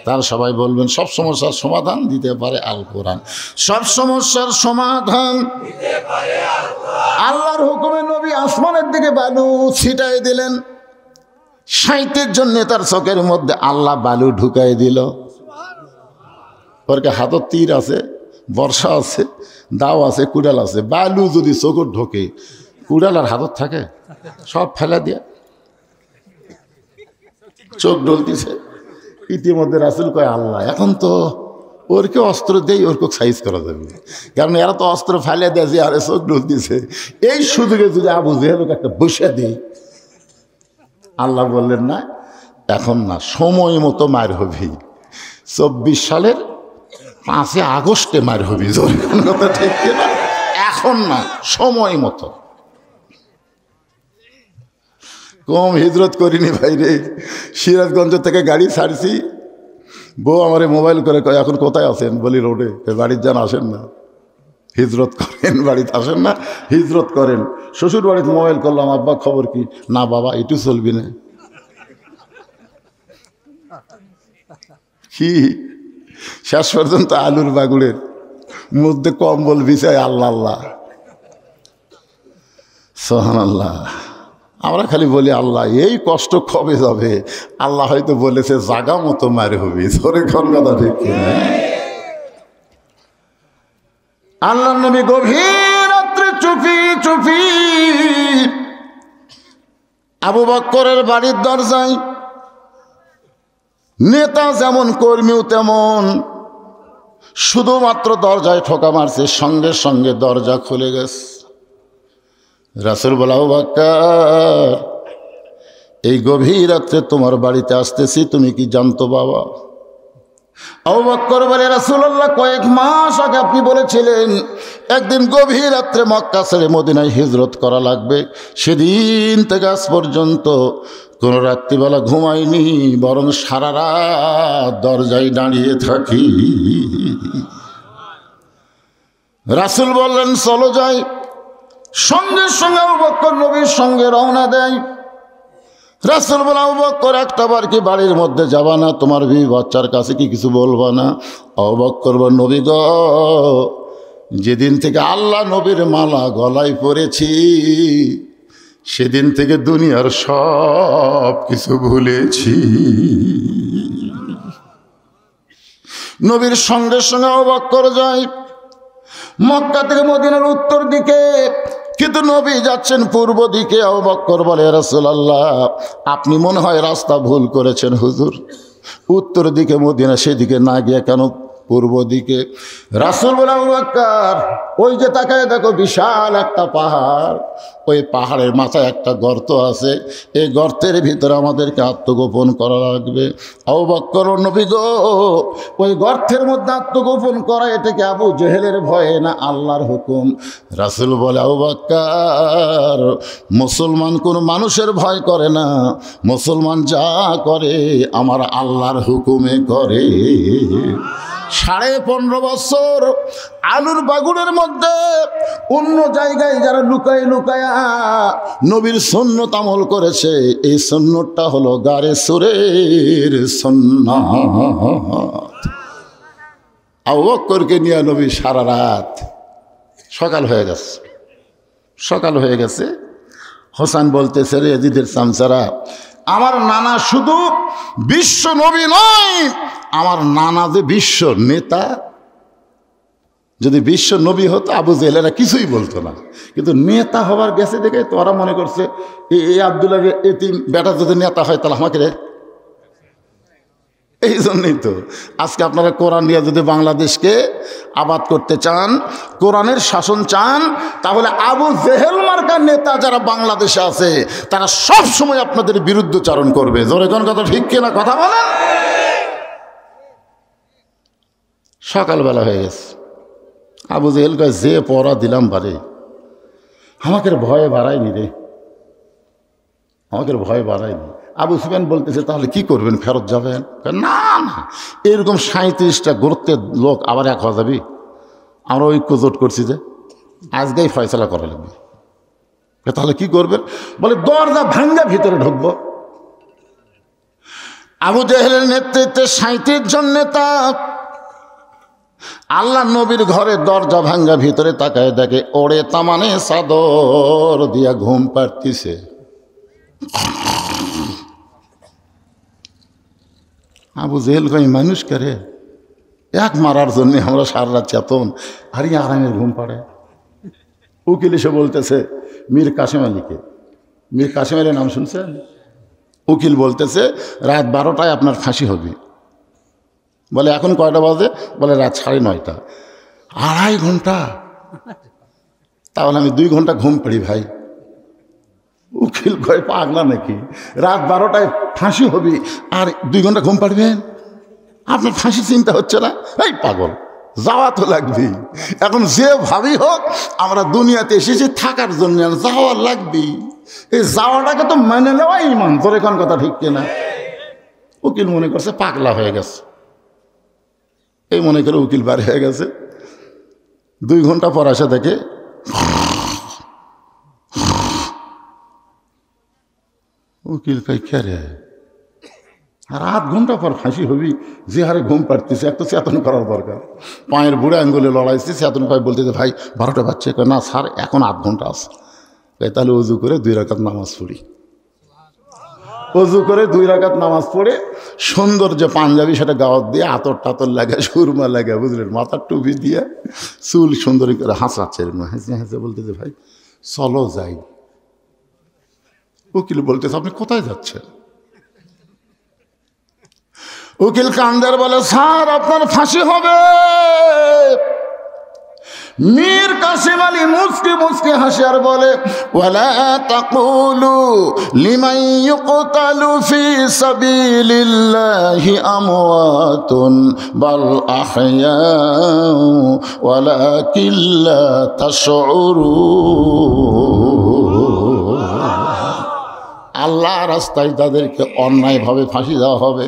তার সবাই বলবেন সব সমস্যার সমাধান দিতে পারে আল কোরআন। সব সমস্যার সমাধান দিতে পারে আল কোরআন। আল্লাহর হুকুমে নবী আসমানের দিকে বালু ছিটাই দিলেন। 37 জন নেতার চোখের মধ্যে আল্লাহ বালু ঢুকাই দিল। ওর হাতত তীর আছে, বর্ষা আছে, দাও আছে, কুড়াল আছে। বালু যদি চোখর ঢোকে, কুড়াল আর হাতত থাকে, সব ফেলা দিয়া চোখ ঢলতেছে। ইতিমধ্যে রাসূল কয়, আল্লাহ এখন তো ওরকে অস্ত্র দেই, ওরকে সাইজ করা যাবে, কারণ এরা তো অস্ত্র ফেলে দিয়েছে আর চোখ ঢলতেছে। এই সুযোগে যদি আবু জেহেলকে একটা বসে দেই। আল্লাহ বললেন, না এখন না, সময় মতো মার হবি। 24 সালের 5 আগস্টে মার হবি। কথা ঠিক না? এখন না, সময় মতো। কম হিজরত করিনি ভাই রে। সিরাজগঞ্জ থেকে গাড়ি ছাড়ছি, বউ আমারে মোবাইল করে কয়, এখন কোথায় আছেন? বলি রোডে। বাড়ির যান, আসেন না, হিজরত করেন। বাড়িতে আসেন না, হিজরত করেন। শ্বশুর বাড়িতে মোবাইল করলাম, আব্বা খবর কি? না বাবা, একটু চলবি না। কি শেষ পর্যন্ত আলুর বাগুড়ের মধ্যে কম্বল বিছায় আল্লাহ আল্লাহ সুবহানাল্লাহ। আমরা খালি বলি আল্লাহ এই কষ্ট কবে যাবে? আল্লাহ হয়তো বলেছে জাগা মতো মারে হবি। ধরে কোন কথা ঠিক কিনা? আল্লাহ নবী গভীর রাত্রে চুপি চুপি আবু বকরের বাড়ির দরজায়, নেতা যেমন কর্মীও তেমন, শুধুমাত্র দরজায় ঠোকা মারছে, সঙ্গে সঙ্গে দরজা খুলে গেছে। রাসূল বলে, আবু বকর এই গভীর রাত্রে তোমার বাড়িতে আসতেছি, তুমি কি জানতো বাবা? আবু বকর বলে, রাসূলুল্লাহ কয়েক মাস আগে আপনি বলেছিলেন একদিন গভীর রাত্রে মক্কা ছেড়ে মদিনায় হিজরত করা লাগবে। সেদিন থেকে আজ পর্যন্ত কোনো রাত্রিবেলা ঘুমাইনি, বরং সারা রাত দরজায় দাঁড়িয়ে থাকি। রাসূল বললেন চলো যাই। সঙ্গে সঙ্গে আবু বকর নবীর সঙ্গে রওনা দেয়। রাসূল বলে, আবু বকর একটা বার কি বাড়ির মধ্যে যাবা না? তোমার বিবি বাচ্চার কাছে কি কিছু বলবা না? আবু বকর বলে, নবী গো, যেদিন থেকে আল্লাহ নবীর মালা গলায় পড়েছি সেদিন থেকে দুনিয়ার সব কিছু ভুলেছি। নবীর সঙ্গে সঙ্গে আবু বকর যায় মক্কা থেকে মদিনার উত্তর দিকে, কিন্তু নবী যাচ্ছেন পূর্ব দিকে। আবু বকর বলে, রাসূলুল্লাহ আপনি মনে হয় রাস্তা ভুল করেছেন হুজুর, উত্তর দিকে মদিনা, সেদিকে না গিয়ে কেন পূর্ব দিকে? রাসূল বলে, আবু বকর ওই যে তাকায় দেখো বিশাল একটা পাহাড়, ওই পাহাড়ের মাথায় একটা গর্ত আছে, এই গর্তের ভিতরে আমাদেরকে আত্মগোপন করা লাগবে। আবু বকর, নবী গো ওই গর্তের মধ্যে আত্মগোপন করা এটা কি আবু জেহেলের ভয়ে না আল্লাহর হুকুম? রাসূল বলে, আবু বকর মুসলমান কোন মানুষের ভয় করে না, মুসলমান যা করে আমার আল্লাহর হুকুমে করে। 15.5 বছর আলুর বাগুড়ের মধ্যে অন্য জায়গায় যারা লুকায় লুকায়া নবীর সুন্নত আমল করেছে, এই সুন্নতটা হলো গারে সুরের সুন্নাত। আবু বকরকে নিয়ে নবী সারা রাত, সকাল হয়ে গেছে, সকাল হয়ে গেছে। হোসেন বলতেছে, রে ইয়াজিদের চামচারা, আমার নানা শুধু বিশ্ব নবী নয়, আমার নানা যে বিশ্ব নেতা। যদি বিশ্ব নবী হতো আবু জেহেলেরা কিছুই বলতো না, কিন্তু নেতা হবার গেছে দেখে তো ওরা মনে করছে এই আব্দুল্লাহ এতিম বেটা যদি নেতা হয় তাহলে আমাকে রে। এই জন্যই তো আজকে আপনারা কোরআন নিয়ে যদি বাংলাদেশকে আবাদ করতে চান, কোরআনের শাসন চান, তাহলে আবু জেহেল মার্কার নেতা যারা বাংলাদেশে আছে তারা সব সময় আপনাদের বিরুদ্ধচারণ করবে। জোরে কোন কথা ঠিক কিনা কথা বলেন? সকালবেলা হয়ে গেছে, আবু জেহেল কয় যে পড়া দিলাম বারে, আমাকে ভয়ে বাড়ায়নি রে, আমাকে ভয়ে বাড়ায়নি। আবু সুফিয়ান বলতেছে, তাহলে কি করবেন, ফেরত যাবেন? না না, এরকম 37টা গোত্রের লোক আবার এক হওয়া যাবি? আমরা ঐক্য জোট করছি যে আজকেই ফয়সলা করা লাগবে। তাহলে কি করবেন? বলে দরজা ভাঙ্গা ভিতরে ঢুকবো। আবু জেহেলের নেতৃত্বে 37 জন নেতা আল্লাহ নবীর ঘরে দরজা ভাঙ্গা ভিতরে তাকায় দেখে ওড়ে তামানে চাদর দিয়া ঘুম পাড়তিছে। আবু জেহেল কই মানুষ করে এক মারার জন্য আমরা সারা রাত চেতন, আর আরামের ঘুম পাড়ে। উকিল এসে বলতেছে মীর কাসেম আলীকে, মীর কাসেম আলীর নাম শুনছেন? উকিল বলতেছে রাত 12টায় আপনার ফাঁসি হবে। বলে এখন কয়টা বাজে? বলে রাত 9:30। 2.5 ঘন্টা, তাহলে আমি 2 ঘন্টা ঘুম পাড়ি ভাই। উকিল কয় পাগলা নাকি, রাত 12টায় ফাঁসি হবে আর 2 ঘন্টা ঘুম পাড়বেন? আপনার ফাঁসি চিন্তা হচ্ছে না? এই পাগল, যাওয়া তো লাগবেই। এখন যে ভাবি হোক আমরা দুনিয়াতে এসেছি থাকার জন্য, যাওয়া লাগবেই। এই যাওয়াটাকে তো মেনে নেওয়া ইমান। তোর এখন কথা ঠিক কিনা? উকিল মনে করছে পাগলা হয়ে গেছে, এই মনে করে উকিল বাড়ি হয়ে গেছে। 2 ঘন্টা পর আসে দেখে উকিল কই কে রে, আর আধ ঘন্টা পর ফাঁসি হবি, যে হারে ঘুম পাড়তেছে এক তো চেতন করার দরকার। পায়ের বুড়ো আঙ্গুলে লড়াইছে, চেতন পায় বলতেছে ভাই 12টা বাচ্চা, না স্যার এখন আধ ঘন্টা আছে। তাহলে অজু করে 2 রাকাত নামাজ পড়ি। অজু করে 2 রাকাত নামাজ পড়ে সুন্দর যে পাঞ্জাবি সেটা গাওয়াত দিয়ে আতর টাতর লাগে, সুরমা লাগে, বুঝলেন, মাথার টুপি দিয়ে চুল সুন্দর করে হাসাচ্ছে, হেসে হেসে বলতেছে ভাই চলো যাই। উকিল বলতেছে আপনি কোথায় যাচ্ছেন? উকিল কান্দার বলে স্যার আপনার ফাঁসি হবে। মীর কাসিম আলী মুস্কি মুস্কি হাসে আর বলে ওয়ালা তাকুলু লিমান ইউকতালু ফি সাবিলিল্লাহি আমওয়াতুন বাল আহইয়াউ ওয়ালাকিন লা তাশউরুন। আল্লাহ রাস্তায় তাদেরকে অন্যায়ভাবে ফাঁসি দেওয়া হবে,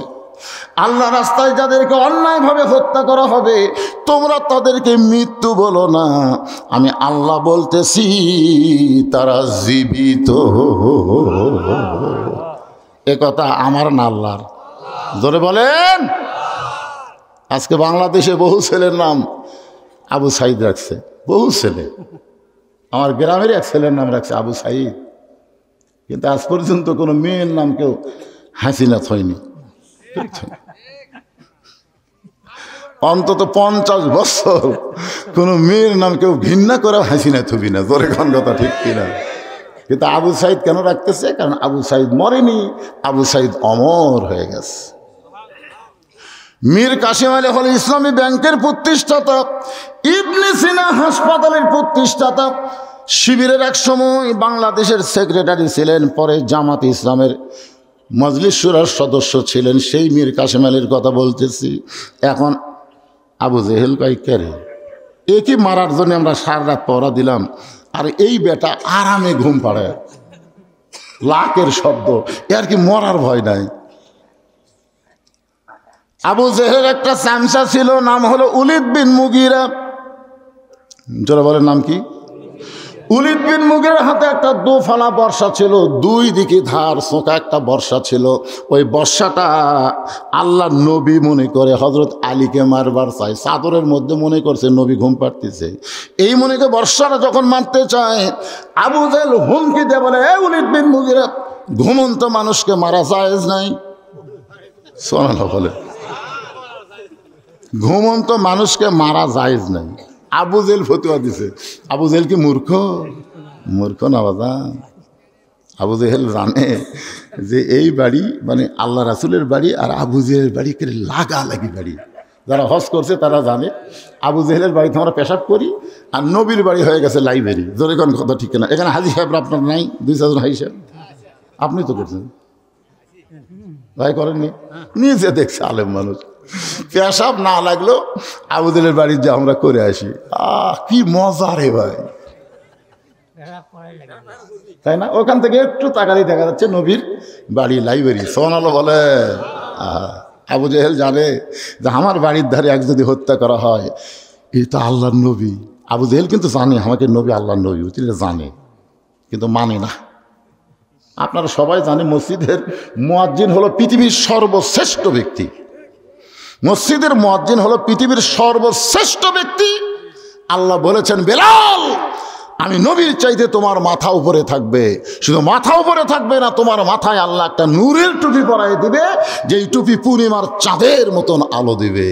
আল্লাহ রাস্তায় যাদেরকে অন্যায়ভাবে হত্যা করা হবে তোমরা তাদেরকে মৃত্যু বলো না, আমি আল্লাহ বলতেছি তারা জীবিত। এ কথা আমার না আল্লাহর? জোরে বলেন। আজকে বাংলাদেশে বহু ছেলের নাম আবু সাইদ রাখছে, বহু ছেলে। আমার গ্রামের এক ছেলের নাম রাখছে আবু সাইদ, কিন্তু আজ পর্যন্ত কোনো মেয়ের নাম কেউ হাসিনা হয়নি। অন্তত 50 বছর কোনো মেয়ের নাম কেউ ঘৃণা করে হাসিনা থুবি না। জোরে কোন কথা ঠিক কিনা? কিন্তু আবু সাইদ কেন রাখতেছে? কারণ আবু সাইদ মরেনি, আবু সাইদ অমর হয়ে গেছে। মীর কাসিম আলী হল ইসলামী ব্যাংকের প্রতিষ্ঠাতা, ইবনে সিনা হাসপাতালের প্রতিষ্ঠাতা, শিবিরের এক সময় বাংলাদেশের সেক্রেটারি ছিলেন, পরে জামাত ইসলামের মজলিস শুরার সদস্য ছিলেন। সেই মীর কাসিম আলীর কথা বলতেছি। এখন আবু জেহেল কাইকারে একই মারার জন্য আমরা সারা রাত পড়া দিলাম, আর এই বেটা আরামে ঘুম পাড়ে, লাকের শব্দ, এর কি মরার ভয় নাই। আবু জেহেল একটা চামচা ছিল, নাম হলো উলিদ বিন মুগিরা। যারা বলেন নাম কি? উলিদ বিন মুগিরার হাতে একটা দোফালা বর্ষা ছিল, 2 দিকে ধার সোঁকা একটা বর্ষা ছিল। ওই বর্ষাটা আল্লাহ নবী মনে করে হজরত আলীকে মারবার চায়, চাদরের মধ্যে মনে করছে নবী ঘুম পাড়তেছে, এই মনে করে বর্ষাটা যখন মারতে চায় আবু জেহেল হুমকি দিয়ে বলে এ উলিদ বিন মুগিরা, ঘুমন্ত মানুষকে মারা জায়েজ নাই। সুবহানাল্লাহ বলে, ঘুমন্ত মানুষকে মারা জায়েজ নাই। আবু জেহেল ফতুয়া দিছে। আবু জেহেল কি মূর্খ? মূর্খ না বাবা। আবু জেহেল জানে যে এই বাড়ি মানে আল্লাহ রাসূলের বাড়ি আর আবু জেহেলের বাড়ি লাগালাগি বাড়ি। যারা হজ করছে তারা জানে আবু জেহেলের বাড়িতে আমরা পেশাব করি, আর নবীর বাড়ি হয়ে গেছে লাইব্রেরি। জোরে কোন কথা ঠিক না? এখানে হাজি সাহেব আপনার নাই? 2-4 জন হাজি সাহেব আপনি তো করছেন, ভাই করেননি? নিজে দেখছে আলেম মানুষ, পেশাব না লাগলো আবু জেহেলের বাড়ি যে আমরা করে আসি। কি মজা রে ভাই, তাই না? ওখান থেকে একটু তাকালেই দেখা যাচ্ছে নবীর বাড়ি লাইব্রেরি। সুবহানাল্লাহ বলে। আবু জেহেল জানে যে আমার বাড়ির ধারে এক যদি হত্যা করা হয় এই তো আল্লাহর নবী। আবু জেহেল কিন্তু জানে আমাকে নবী আল্লাহর নবী, তিনি জানে কিন্তু মানে না। আপনারা সবাই জানে মসজিদের মুয়াজ্জিন হলো পৃথিবীর সর্বশ্রেষ্ঠ ব্যক্তি। মসজিদের মুয়াজ্জিন হলো পৃথিবীর সর্বশ্রেষ্ঠ ব্যক্তি। আল্লাহ বলেছেন বেলাল আমি নবীর চাইতে তোমার মাথা উপরে থাকবে, শুধু মাথা উপরে থাকবে না, তোমার মাথায় আল্লাহ একটা নূরের টুপি পরাই দিবে, যেই টুপি পূর্ণিমার চাঁদের মতন আলো দিবে।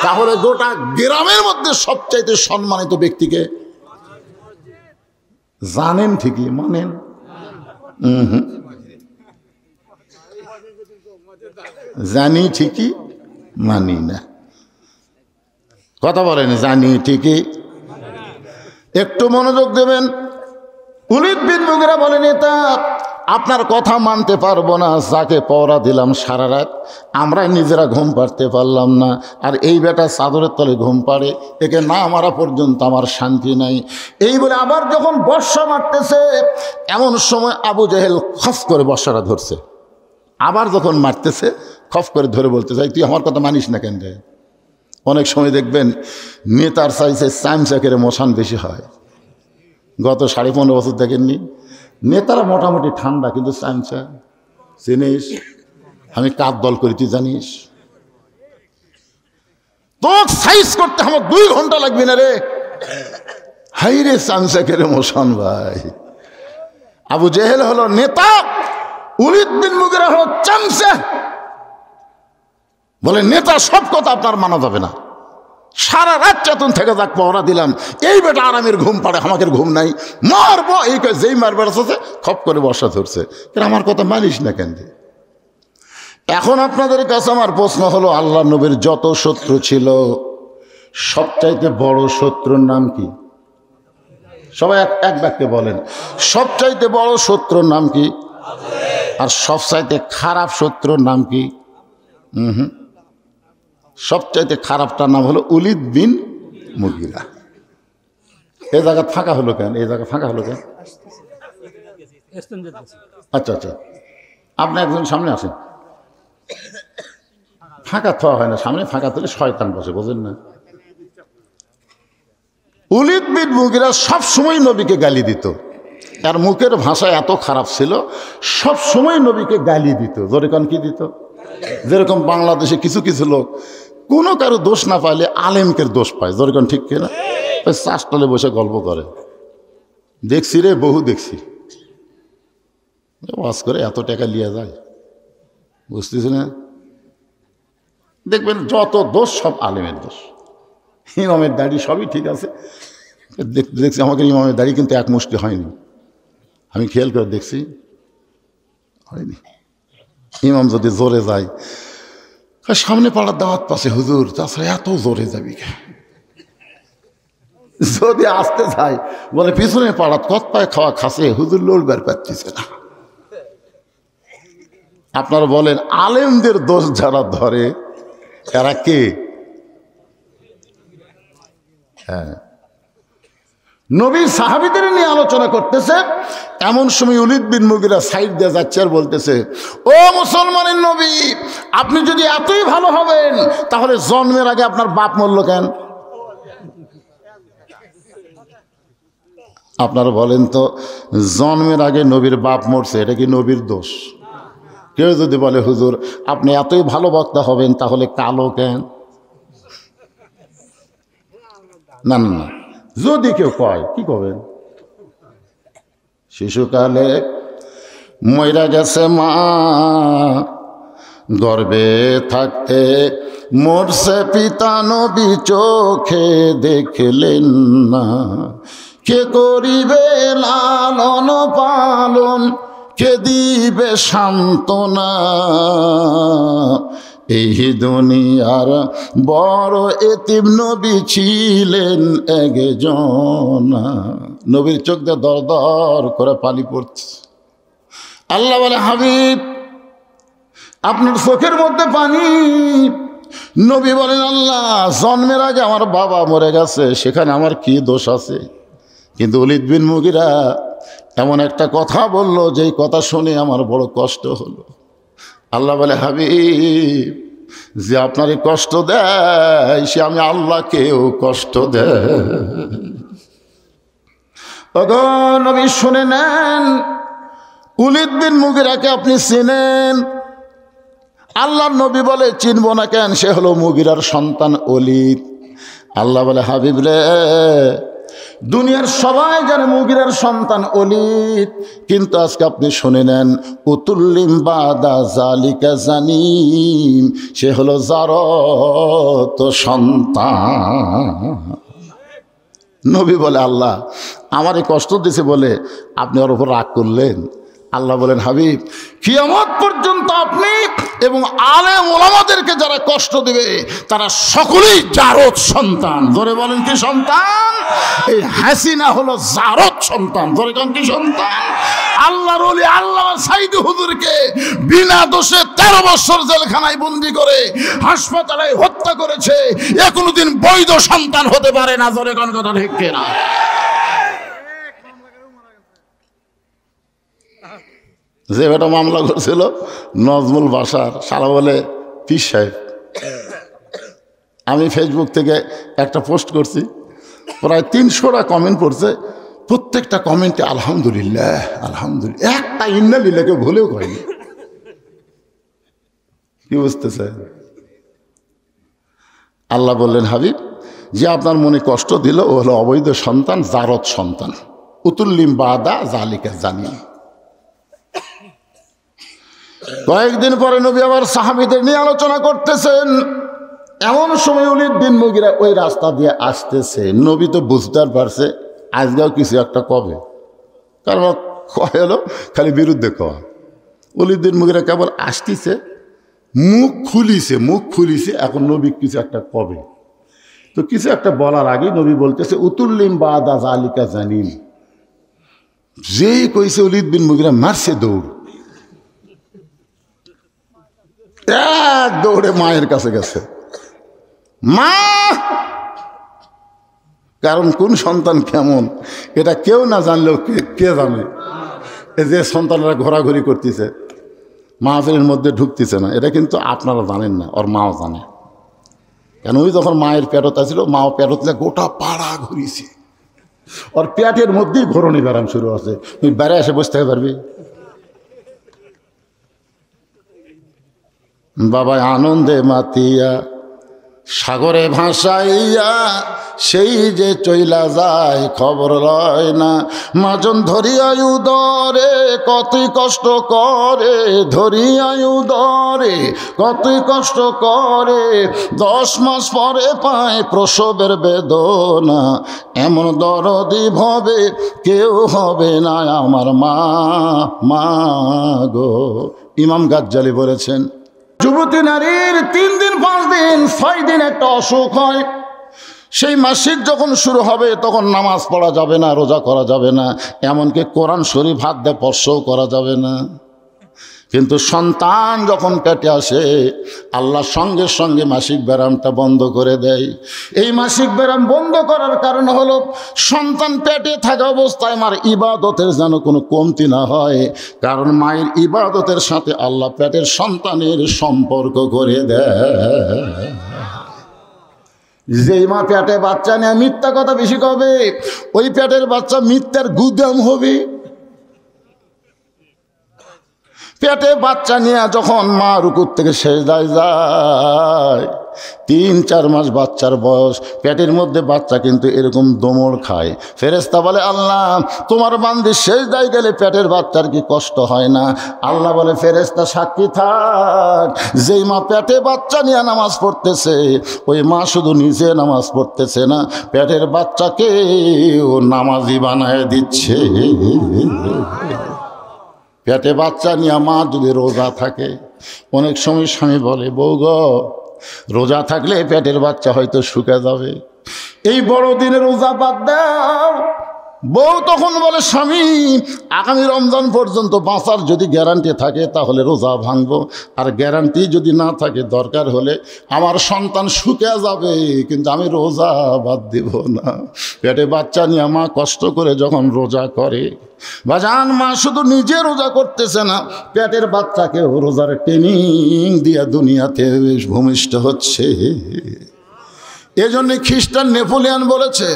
তাহলে গোটা গ্রামের মধ্যে সবচাইতে সম্মানিত ব্যক্তিকে জানেন ঠিকই, মানেন? জানি ঠিকই মানি না। কথা বলেন, জানি ঠিকই। একটু মনোযোগ দেবেন। উলিদ বিন মুগিরা বলেন এটা আপনার কথা মানতে পারবো না, যাকে পড়া দিলাম সারা রাত আমরা নিজেরা ঘুম পাড়তে পারলাম না, আর এই বেটা চাদরের তলে ঘুম পাড়ে, একে না মারা পর্যন্ত আমার শান্তি নাই। এই বলে আবার যখন বর্ষা মারতেছে এমন সময় আবু জেহেল খফ করে বর্ষাটা ধরছে। আবার যখন মারতেছে খফ করে ধরে বলতে চাই তুই আমার কথা মানিস না কেন রে? অনেক সময় দেখবেন নেতার চাইছে চামচাকের মশান বেশি হয়। গত 15.5 বছর দেখেননি? নেতারা মোটামুটি ঠান্ডা, কিন্তু চামচা জিনিস আমি কার দল করি তুই জানিস? তো সাইজ করতে আমার 2 ঘন্টা লাগবে না রে। হাই রে চামচাকের মোশন ভাই। আবু জেহেল হলো নেতা, ওলীদ বিন মুগীরা হলো চামচা। বলে নেতা সব কথা আপনার মানা যাবে না। সারা রাত চেতন থেকে যাক পহরা দিলাম, এই বেটা আরামের ঘুম পাড়ে, আমাকে ঘুম নাই, মারবো। এই যেই মারবে খপ করে বর্ষা ধরছে, আমার কথা মানিস না কেন? এখন আপনাদের কাছে আমার প্রশ্ন হলো, আল্লাহ নবীর যত শত্রু ছিল সবচাইতে বড় শত্রুর নাম কি? সবাই এক বাক্যে বলেন, সবচাইতে বড় শত্রুর নাম কি? আর সবচাইতে খারাপ শত্রুর নাম কি? সবচাইতে খারাপটার নাম হলো ওলীদ বিন মুগীরা। এই জায়গা ফাঁকা হলো কেন? এই জায়গা ফাঁকা হলো কেন? আচ্ছা আচ্ছা, আপনি একজন সামনে আসেন। ফাঁকা থা হয় না, সামনে ফাঁকা তুলে শয়তান বসে, বোঝেন না? ওলীদ বিন মুগীরা সবসময় নবীকে গালি দিত। আর মুখের ভাষা এত খারাপ ছিল, সব সময় নবীকে গালি দিত। যেরকম কি দিত? যেরকম বাংলাদেশে কিছু কিছু লোক কোনো কারো দোষ না পাইলে আলেমকের দোষ পায়, যেরকম ঠিক কিনা? ওই চাষতলে বসে গল্প করে, দেখছি রে, বহু দেখছি। ওয়াজ করে এত টাকা লিয়ে যায়, বুঝতেছি না? দেখবেন যত দোষ সব আলেমের দোষ। ইমামের দাড়ি সবই ঠিক আছে, দেখছি আমাকে ইমামের দাড়ি কিন্তু এক মুষ্টি হয়নি। আমি খেয়াল করে দেখছি হয়নি। ইমাম যদি জোরে যায়, সামনে পাড়ার দাওয়াত পাশে হুজুর, তাছাড়া এত জোরে যাবি। যদি আসতে যায় বলে পিছনে পাড়াত কত পায় খাওয়া খাসে, হুজুর লড়বার পাচ্ছিছে না। আপনারা বলেন আলেমদের দোষ যারা ধরে এরা কে? হ্যাঁ, নবীর সাহাবীদের নিয়ে আলোচনা করতেছে, এমন সময় ওলীদ বিন মুগীরা সাইড দিয়ে যাচ্ছে আর বলতেছে, ও মুসলমানের নবী, আপনি যদি এতই ভালো হবেন তাহলে জন্মের আগে আপনার বাপ মরল কেন? আপনারা বলেন তো, জন্মের আগে নবীর বাপ মরছে, এটা কি নবীর দোষ? কেউ যদি বলে হুজুর আপনি এতই ভালো বক্তা হবেন তাহলে কালো কেন? না না না, যদি কেউ কয় কি করবেন? শিশুকালে মইরা গেছে মা, গর্ভে থাকতে মরছে পিতা, নবী চোখে দেখলেন না। কে করিবে লালন পালন, কে দিবে সান্ত্বনা, এই দুনিয়ার বড় এতিম নবী ছিলেন একজনা। নবীর চোখ দিয়ে দর দর করে পানি পড়ছে। আল্লাহ বলে, হাবিব আপনার চোখের মধ্যে পানি। নবী বলেন, আল্লাহ জন্মের আগে আমার বাবা মরে গেছে, সেখানে আমার কি দোষ আছে? কিন্তু ওলীদ বিন মুগীরা এমন একটা কথা বলল, যেই কথা শুনে আমার বড় কষ্ট হলো। আল্লাহ বলে, হাবিব যে আপনারে কষ্ট দেয় সে আমি আল্লাহকেও কষ্ট দেয়। নবী শুনে নেন, ওলীদ বিন মুগীরাকে আপনি চিনেন? আল্লাহর নবী বলে, চিনব না কেন? সে হলো মুগীরার সন্তান ওলীদ। আল্লাহ বলে, হাবিব রে, দুনিয়ার সবাই জানে মুগীরার সন্তান ওলীদ, কিন্তু আজকে আপনি শুনে নেন, উতুল্লিম বাদা জালিকা জানিম, সে হলো জারত সন্তান। নবী বলে, আল্লাহ আমারে কষ্ট দিয়েছে বলে আপনি ওর উপর রাগ করলেন? আল্লাহ বলেন, হাবিব কিয়ামত পর্যন্ত আপনি এবং আলেম ওলামাদেরকে যারা কষ্ট দিবে তারা সকলেই জারদ সন্তান। ধরে বলেন কি সন্তান? এই হাসিনা হলো জারদ সন্তান। ধরে কোন কি সন্তান? আল্লাহর ওলি আল্লামা সাইদি হুজুরকে বিনা দোষে 13 বছর জেলখানায় বন্দি করে হাসপাতালে হত্যা করেছে, এ কোনোদিন বৈধ সন্তান হতে পারে না। ধরে কোন কথা ঠিক কিনা? যে বেটা মামলা করছিল নজমুল বাসার, সারা বলে পীর সাহেব। আমি ফেসবুক থেকে একটা পোস্ট করছি, প্রায় 300টা কমেন্ট পড়ছে। প্রত্যেকটা কমেন্টে আলহামদুলিল্লাহ আলহামদুলিল্লাহ, একটা ইন্নালিল্লাহকে ভুলেও কয়নি। কি বুঝতেছে? আল্লাহ বললেন, হাবিব, যে আপনার মনে কষ্ট দিল ও হলো অবৈধ সন্তান, জারত সন্তান। উতুল্লিম বাদা জালিকা জানি। কয়েকদিন পরে নবী আবার সাহাবীদের নিয়ে আলোচনা করতেছেন। এমন সময় ওলীদ বিন মুগীরা ওই রাস্তা দিয়ে আসতেছে। নবী তো বুঝতে পারছে আজকেও কিছু একটা কবে, কারণ কয় হলো খালি বিরুদ্ধে কয়। ওলীদ বিন মুগীরা কেবল আসতেছে, মুখ খুলিছে, এখন নবী কিছু একটা কবে। তো কিছু একটা বলার আগে নবী বলতেছে, উতুল্লিম বাদা জালিকা জানিন। যেই কইছে ওলীদ বিন মুগীরা মারছে দৌড়, এক দৌড়ে মায়ের কাছে গেছে। মা, কারণ কোন সন্তান কেমন এটা কেউ না জানলেও কে জানে। এই যে সন্তানরা ঘোরাঘুরি করতেছে, মাহফিলের মধ্যে ঢুকতেছে না, এটা কিন্তু আপনারা জানেন না, ওর মাও জানে। কেন ওই যখন মায়ের পেটত ছিল, মাও পেটতলে গোটা পাড়া ঘুরিয়েছে, ওর পেটের মধ্যেই ঘোরণি ব্যারাম শুরু আছে। তুই বেড়ে এসে বসে থাকতে পারবি? বাবা আনন্দে মাতিয়া সাগরে ভাসাইয়া সেই যে চইলা যায় খবর লয় না। মাজন ধরিয়াই উদরে কতই কষ্ট করে, ধরিয়াই উদরে কতই কষ্ট করে, 10 মাস পরে পায় প্রসবের বেদনা। এমন দরদি ভবে কেউ হবে না আমার মা গো। ইমাম গাজ্জালি বলেছেন, যুবতী নারীর 3 দিন 5 দিন 6 দিন একটা অসুখ হয়। সেই মাসিক যখন শুরু হবে তখন নামাজ পড়া যাবে না, রোজা করা যাবে না, এমনকি কোরআন শরীফ হাত দিয়ে স্পর্শও করা যাবে না। কিন্তু সন্তান যখন পেটে আসে, আল্লাহ সঙ্গে সঙ্গে মাসিক ব্যারামটা বন্ধ করে দেয়। এই মাসিক ব্যারাম বন্ধ করার কারণ হলো সন্তান পেটে থাকা অবস্থায় মার ইবাদতের যেন কোনো কমতি না হয়। কারণ মায়ের ইবাদতের সাথে আল্লাহ পেটের সন্তানের সম্পর্ক করে দেয়। যেই মা পেটে বাচ্চা নিয়ে মিথ্যা কথা বেশি কবে, ওই পেটের বাচ্চা মিথ্যার গুদাম হবে। পেটে বাচ্চা নিয়ে যখন মা রুকুর থেকে সেজদায় যায়, 3-4 মাস বাচ্চার বয়স, পেটের মধ্যে বাচ্চা কিন্তু এরকম দোমড় খায়। ফেরেশতা বলে, আল্লাহ তোমার বান্দি সেজদায় গেলে পেটের বাচ্চার কি কষ্ট হয় না? আল্লাহ বলে, ফেরেশতা সাক্ষী থাক, যেই মা পেটে বাচ্চা নিয়ে নামাজ পড়তেছে, ওই মা শুধু নিজে নামাজ পড়তেছে না, পেটের বাচ্চাকে ও নামাজি বানায় দিচ্ছে। পেটে বাচ্চা নিয়ে মা যদি রোজা থাকে, অনেক সময় স্বামী বলে, বউ গো রোজা থাকলে পেটের বাচ্চা হয়তো শুকে যাবে, এই বড়দিনে রোজা বাদ দাও। বউ তখন বলে, স্বামী আগামী রমজান পর্যন্ত বাঁচার যদি গ্যারান্টি থাকে তাহলে রোজা ভাঙবো, আর গ্যারান্টি যদি না থাকে দরকার হলে আমার সন্তান শুকে যাবে, কিন্তু আমি রোজা বাদ দিব না। পেটে বাচ্চা নিয়ে মা কষ্ট করে যখন রোজা করে, বাজান মা শুধু নিজে রোজা করতেছে না, পেটের বাচ্চাকেও রোজার ট্রেনিং দিয়া দুনিয়াতে ভূমিষ্ঠ হচ্ছে। এজন্য খ্রিস্টান নেপোলিয়ান বলেছে,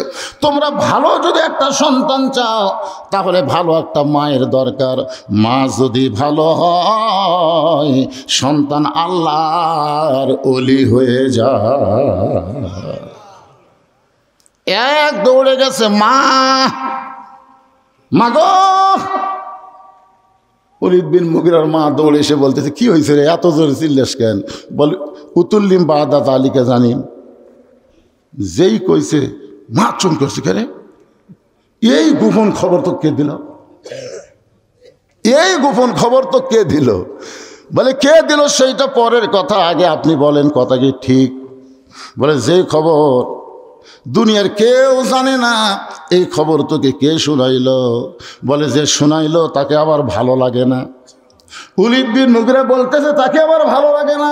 তোমরা ভালো যদি একটা সন্তান চাও তাহলে ভালো একটা মায়ের দরকার। মা যদি ভালো হয় সন্তান আল্লাহর ওলি হয়ে যায়। এক দৌড়ে গেছে মা গো। ওলীদ বিন মুগীরার মা দৌড়ে এসে বলতেছে, কি হয়েছে রে, এত জোরে চিল্লাস কেন? বলে, উতুল্লিম বাদা জালিকা জানিম। যেই কইছে মা চুম করছে, কেন এই গোপন খবর তো কে দিল? এই গোপন খবর তো কে দিল? বলে, কে দিল সেইটা পরের কথা, আগে আপনি বলেন কথা কি ঠিক? বলে, যে খবর দুনিয়ার কেউ জানে না, এই খবর তোকে কে শুনাইল? বলে, যে শুনাইল তাকে আবার ভালো লাগে না। ওলীদ বিন মুগীরা বলতেছে, তাকে আবার ভালো লাগে না।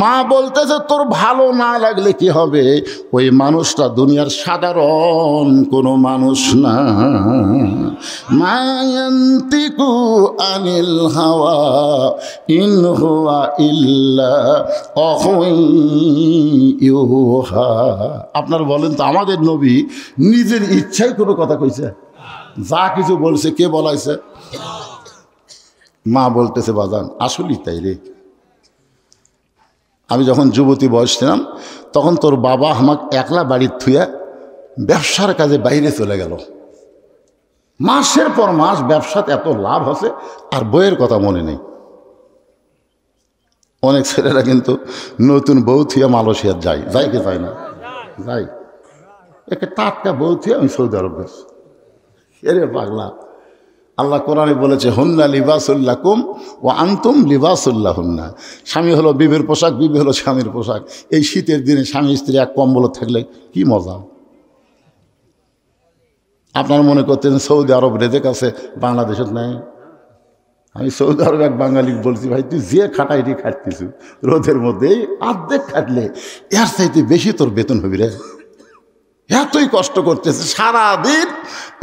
মা বলতেছে, তোর ভালো না লাগলে কি হবে? ওই মানুষটা দুনিয়ার সাধারণ কোনো মানুষ না। মা ইয়ান্তিকু আনিল হাওয়া ইন হুয়া ইল্লা ওয়াহয়ুন ইউহা। আপনারা বলেন তো, আমাদের নবী নিজের ইচ্ছায় কোনো কথা কইছে? যা কিছু বলছে কে বলাইছে? মা বলতেছে, বাজান আসলেই তাই রে, আমি যখন যুবতী বয়স ছিলাম তখন তোর বাবা আমাকে একলা বাড়ির থুয়া ব্যবসার কাজে বাইরে চলে গেল। মাসের পর মাস ব্যবসাতে এত লাভ হচ্ছে আর বইয়ের কথা মনে নেই। অনেক ছেলেরা কিন্তু নতুন বউ থুয়া মালয়েশিয়া যায় কি যায় না? যাই। একে টাটকা বউ থুয়া আমি সৌদি আরব গেছি। এরে পাগলা, আল্লাহ কোরআনে বলেছে হুন্না লিবাসুল্লাকুম ও আনতুম লিবাসুল্লাহুন্না। স্বামী হলো বিবির পোশাক, বিবি হলো স্বামীর পোশাক। এই শীতের দিনে স্বামী স্ত্রী এক কম্বল থাকলে কি মজা। আপনারা মনে করতেন সৌদি আরব রেজেক আছে, বাংলাদেশত নাই। আমি সৌদি আরব এক বাঙালি বলছি, ভাই তুই যে খাটাইটি খাটতিছু রোদের মধ্যে, এই অর্ধেক খাটলে এর চাইতে বেশি তোর বেতন হবি রে। এতই কষ্ট করতেছে সারাদিন।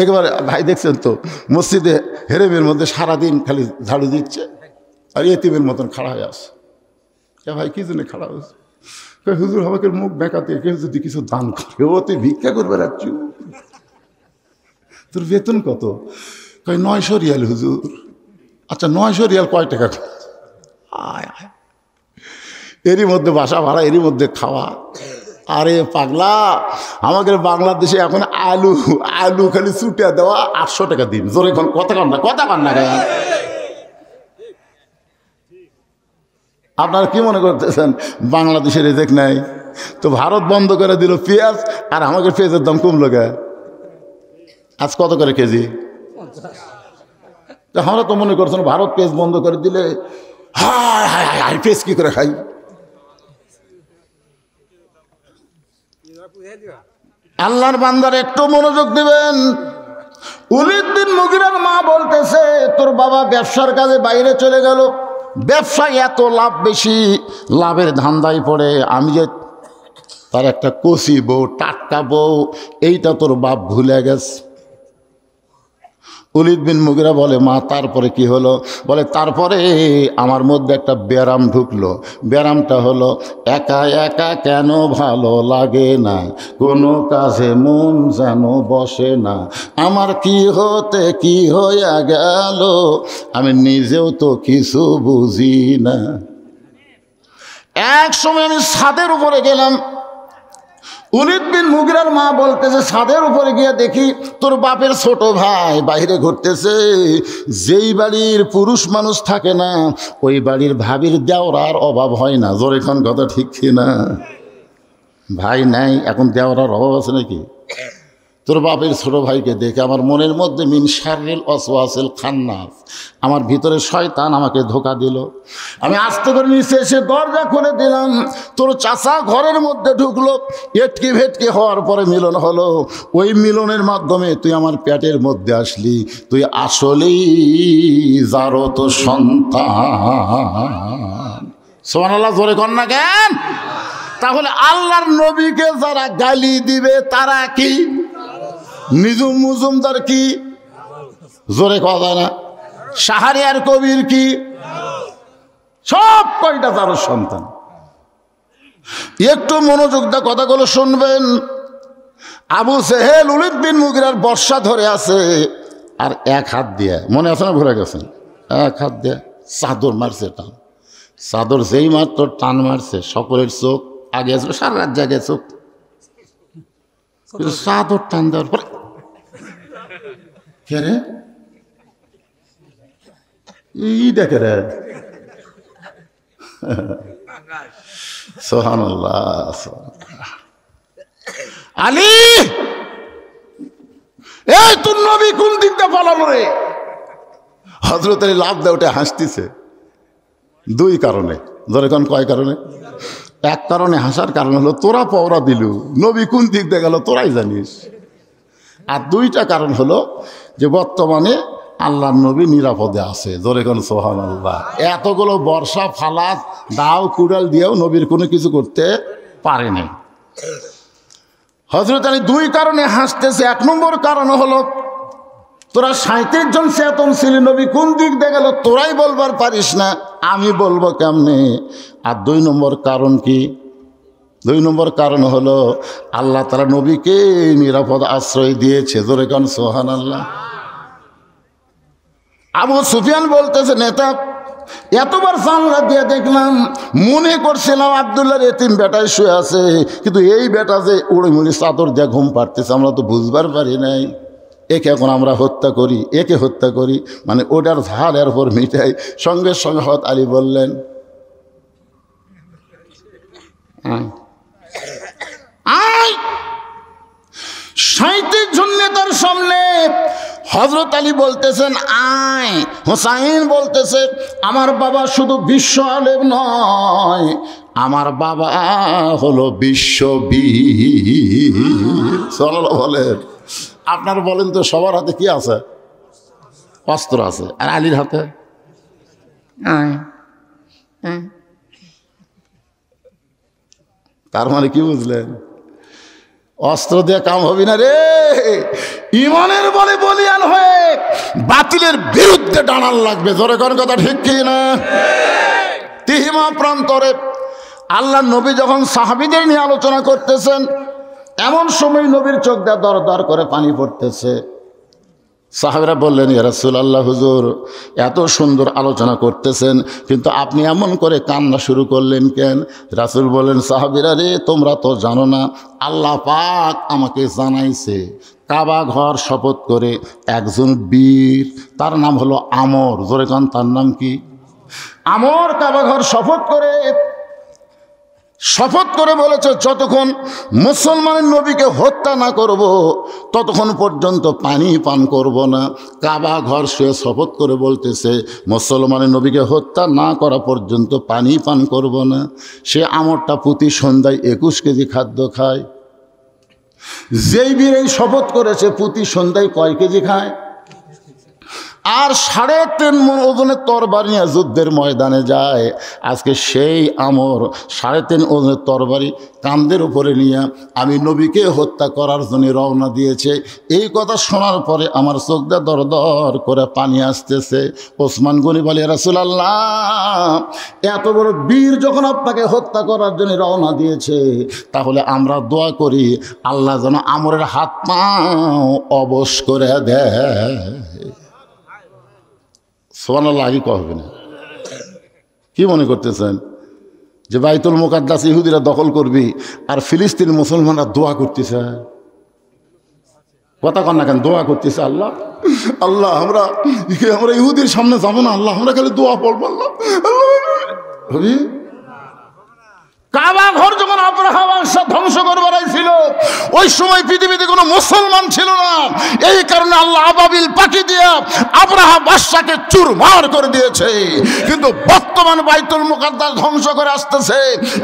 একেবারে ভাই দেখছেন তো মসজিদে হেরেমের মধ্যে সারাদিন খালি ঝাড়ু দিচ্ছে আর এতিমের মতন খাড়া হয়ে আসে। ভাই কি জন্য খাড়া হয়েছে? হুজুর আমাকে মুখ বেঁকাতে কেউ যদি কিছু দান করে, ও তুই ভিক্ষা করবে রাখছি। তোর বেতন কত? 900 রিয়াল হুজুর। আচ্ছা 900 রিয়াল কয় টাকা? এরই মধ্যে বাসা ভাড়া, এরই মধ্যে খাওয়া। আরে পাগলা, আমাদের বাংলাদেশে এখন আলু খালি ছুটে দেওয়া 800 টাকা দিন। জোরে কথা কন না আপনারা কি মনে করতেছেন বাংলাদেশের রেজেক নাই? তো ভারত বন্ধ করে দিল পেঁয়াজ, আর আমাদের পেঁয়াজের দাম কমলো গে। আজ কত করে কেজি? আমরা তো মনে করছেন ভারত পেঁয়াজ বন্ধ করে দিলে হায় পেঁয়াজ কি করে খাই। আল্লাহর বান্দার একটু মনোযোগ দিবেন। ওলীদ বিন মুগীরার মা বলতেছে তোর বাবা ব্যবসার কাজে বাইরে চলে গেল, ব্যবসায় এত লাভ বেশি, লাভের ধান্দায় পড়ে আমি যে তার একটা কচি বউ, টাটকা বউ, এইটা তোর বাপ ভুলে গেছে। ওলীদ বিন মুগীরা বলে মা তারপরে কি হলো? বলে তারপরে আমার মধ্যে একটা ব্যারাম ঢুকলো। ব্যারামটা হলো একা একা কেন ভালো লাগে না, কোনো কাজে মন যেন বসে না, আমার কি হতে কি হইয়া গেল আমি নিজেও তো কিছু বুঝি না। এক সময় আমি ছাদের উপরে গেলাম। ওলীদ বিন মুগীরার মা বলতেছে ছাদের উপরে গিয়ে দেখি তোর বাপের ছোট ভাই বাইরে ঘুরতেছে। যেই বাড়ির পুরুষ মানুষ থাকে না ওই বাড়ির ভাবির দেওরার অভাব হয় না। জোরে এখন কথা ঠিক কি না? ভাই নাই, এখন দেওরার অভাব আছে নাকি? তোর বাপের ছোট ভাইকে দেখে আমার মনের মধ্যে মিন শাররিল ওয়াসওয়াসিল খান্নাস, আমার ভিতরে শয়তান আমাকে ধোঁকা দিল। আমি আস্তে করে নিচে এসে দরজা খুলে দিলাম। তোর চাচা ঘরের মধ্যে ঢুকলো, এটকি ভেটকি হওয়ার পরে মিলন হলো। ওই মিলনের মাধ্যমে তুই আমার পেটের মধ্যে আসলি, তুই আসলেই যারও তো সন্তান। সুবহানাল্লাহ, জোরে কর না কেন? তাহলে আল্লাহর নবীকে যারা গালি দিবে তারা কি নিজুম মজুমদার কি? জোরে কথা না? শাহরিয়ার কবির কি? সব কয়টা তার সন্তান। একটু মনোযোগ দিয়ে কথাগুলো শুনবেন। আবু জেহেল ওলীদ বিন মুগীরার বর্ষা ধরে আছে আর এক হাত দিয়ে, মনে আছে না ভুলে গেছেন, এক হাত দিয়ে চাদর মারছে টান। চাদর যেই মাত্র টান মারছে সকলের চোখ আগে আসলো, সারা রাত জায়গায় চোখ, চাদর টান দেওয়ার পরে কে রে ই দেখে রে, সুবহানাল্লাহ। আলী, এই তোর নবী কোন দিক দিয়ে পালালো রে? হযরত আলী লাফ দিয়ে উঠে হাসতেছে। দুই কারণে। ধরে কোন কয় কারণে? এক কারণে হাসার কারণ হলো তোরা পাওরা দিলু, নবী কোন দিক দিয়ে গেল তোরাই জানিস। আর দুইটা কারণ হলো যে বর্তমানে আল্লাহর নবী নিরাপদে আছে। জোরে কোন সুবহানাল্লাহ। এতগুলো বর্ষা ফালাস দাও কুড়াল দিয়েও নবীর কোনো কিছু করতে পারে নাই। হযরত আলী দুই কারণে হাসতেছে। এক নম্বর কারণ হলো তোরা 37 জন চেতন ছিলি, নবী কোন দিক দিয়ে গেল তোরাই বলবার পারিস না, আমি বলবো কেমনে? আর দুই নম্বর কারণ কি? দুই নম্বর কারণ হলো আল্লাহ তাআলা নবীকে নিরাপদ আশ্রয় দিয়েছে। জোরে কোন সুবহানাল্লাহ। আবু সুফিয়ান বলতেছে নেতা এতবার জানলা দিয়ে দেখলাম, মনে করছিলাম আব্দুল্লাহর এতিম বেটায় শুয়ে আছে, কিন্তু এই বেটা যে উড়ে মুড়ি চাদর দিয়ে ঘুম পাড়তেছে আমরা তো বুঝবার পারি নাই। একে এখন আমরা হত্যা করি, একে হত্যা করি, মানে ওটার ঝাল এরপর মিটাই। সঙ্গে সঙ্গে হযরত আলী বললেন, আয় 37 জন নেতার সামনে হযরত আলী বলতেছেন আয়। হুসাইন বলতেছে আমার বাবা শুধু বিশ্ব আলেম নয়, আমার বাবা হলো বিশ্ববীর। সাল্লাল্লাহু বলেন, আপনার বলেন তো সবার হাতে কি আছে? অস্ত্র আছে। আর আলীর হাতে তার মানে কি বুঝলেন? অস্ত্র দিয়ে কাম হবে না রে। ইমানের বলে বলিয়ান হয়ে বাতিলের বিরুদ্ধে দাঁড়ান লাগবে। জোরে কোন কথা ঠিক কি না? তিহিমা প্রান্তরে আল্লাহ নবী যখন সাহাবীদের নিয়ে আলোচনা করতেছেন, এমন সময় নবীর চোখ দিয়ে দর দর করে পানি পড়তেছে। সাহাবীরা বললেন, ইয়া রাসূলুল্লাহ, হুজুর এত সুন্দর আলোচনা করতেছেন, কিন্তু আপনি এমন করে কান্না শুরু করলেন কেন? রাসূল বলেন, সাহাবীরা রে, তোমরা তো জানো না, আল্লাহ পাক আমাকে জানাইছে কাবা ঘর শপথ করে একজন বীর, তার নাম হলো আমর। জোরে কান, তার নাম কি? আমর কাবা ঘর শপথ করে বলেছে, যতক্ষণ মুসলমানের নবীকে হত্যা না করব ততক্ষণ পর্যন্ত পানি পান করব না। কাবা ঘর শুয়ে শপথ করে বলতেছে, মুসলমানের নবীকে হত্যা না করা পর্যন্ত পানি পান করব না। সে আমরটা প্রতি সন্ধ্যায় 21 কেজি খাদ্য খায়। যেই বীর এই শপথ করেছে প্রতি সন্ধ্যায় কয় কেজি খায়? আর 3.5 মণ ওজনের তরবারি নিয়ে যুদ্ধের ময়দানে যায়। আজকে সেই আমর 3.5 ওজনের তরবারি কাঁধের উপরে নিয়ে আমি নবীকে হত্যা করার জন্য রওনা দিয়েছে। এই কথা শোনার পরে আমার চোখ দিয়ে দর দর করে পানি আসতেছে। ওসমান গনি বলে, রাসূলুল্লাহ, এত বড় বীর যখন আপনাকে হত্যা করার জন্য রওনা দিয়েছে, তাহলে আমরা দোয়া করি আল্লাহ যেন আমরের হাত পাও অবশ করে দেয়। সুবহানাল্লাহ, আগে কহবে না। কি মনে করতেছেন যে বাইতুল মুকাদ্দাস ইহুদিরা দখল করবি আর ফিলিস্তিন মুসলমানরা দোয়া করতেছে? কথা কন না কেন? দোয়া করতেছে, আল্লাহ আল্লাহ আমরা ইহুদির সামনে যাবো না, আল্লাহ আমরা খালি দোয়া পড়বো। আল্লাহ কাবা ঘর যখন আব্রাহা বাদশা ধ্বংস করবার ছিল, ওই সময় পৃথিবীতে কোনো মুসলমান ছিল না। এই কারণে আল্লাহ আবাবিল পাখি দিয়ে আব্রাহা বাদশাকে চুরমার করে দিয়েছে। কিন্তু বর্তমান বাইতুল মুকাদ্দাস ধ্বংস করে আসতেছে।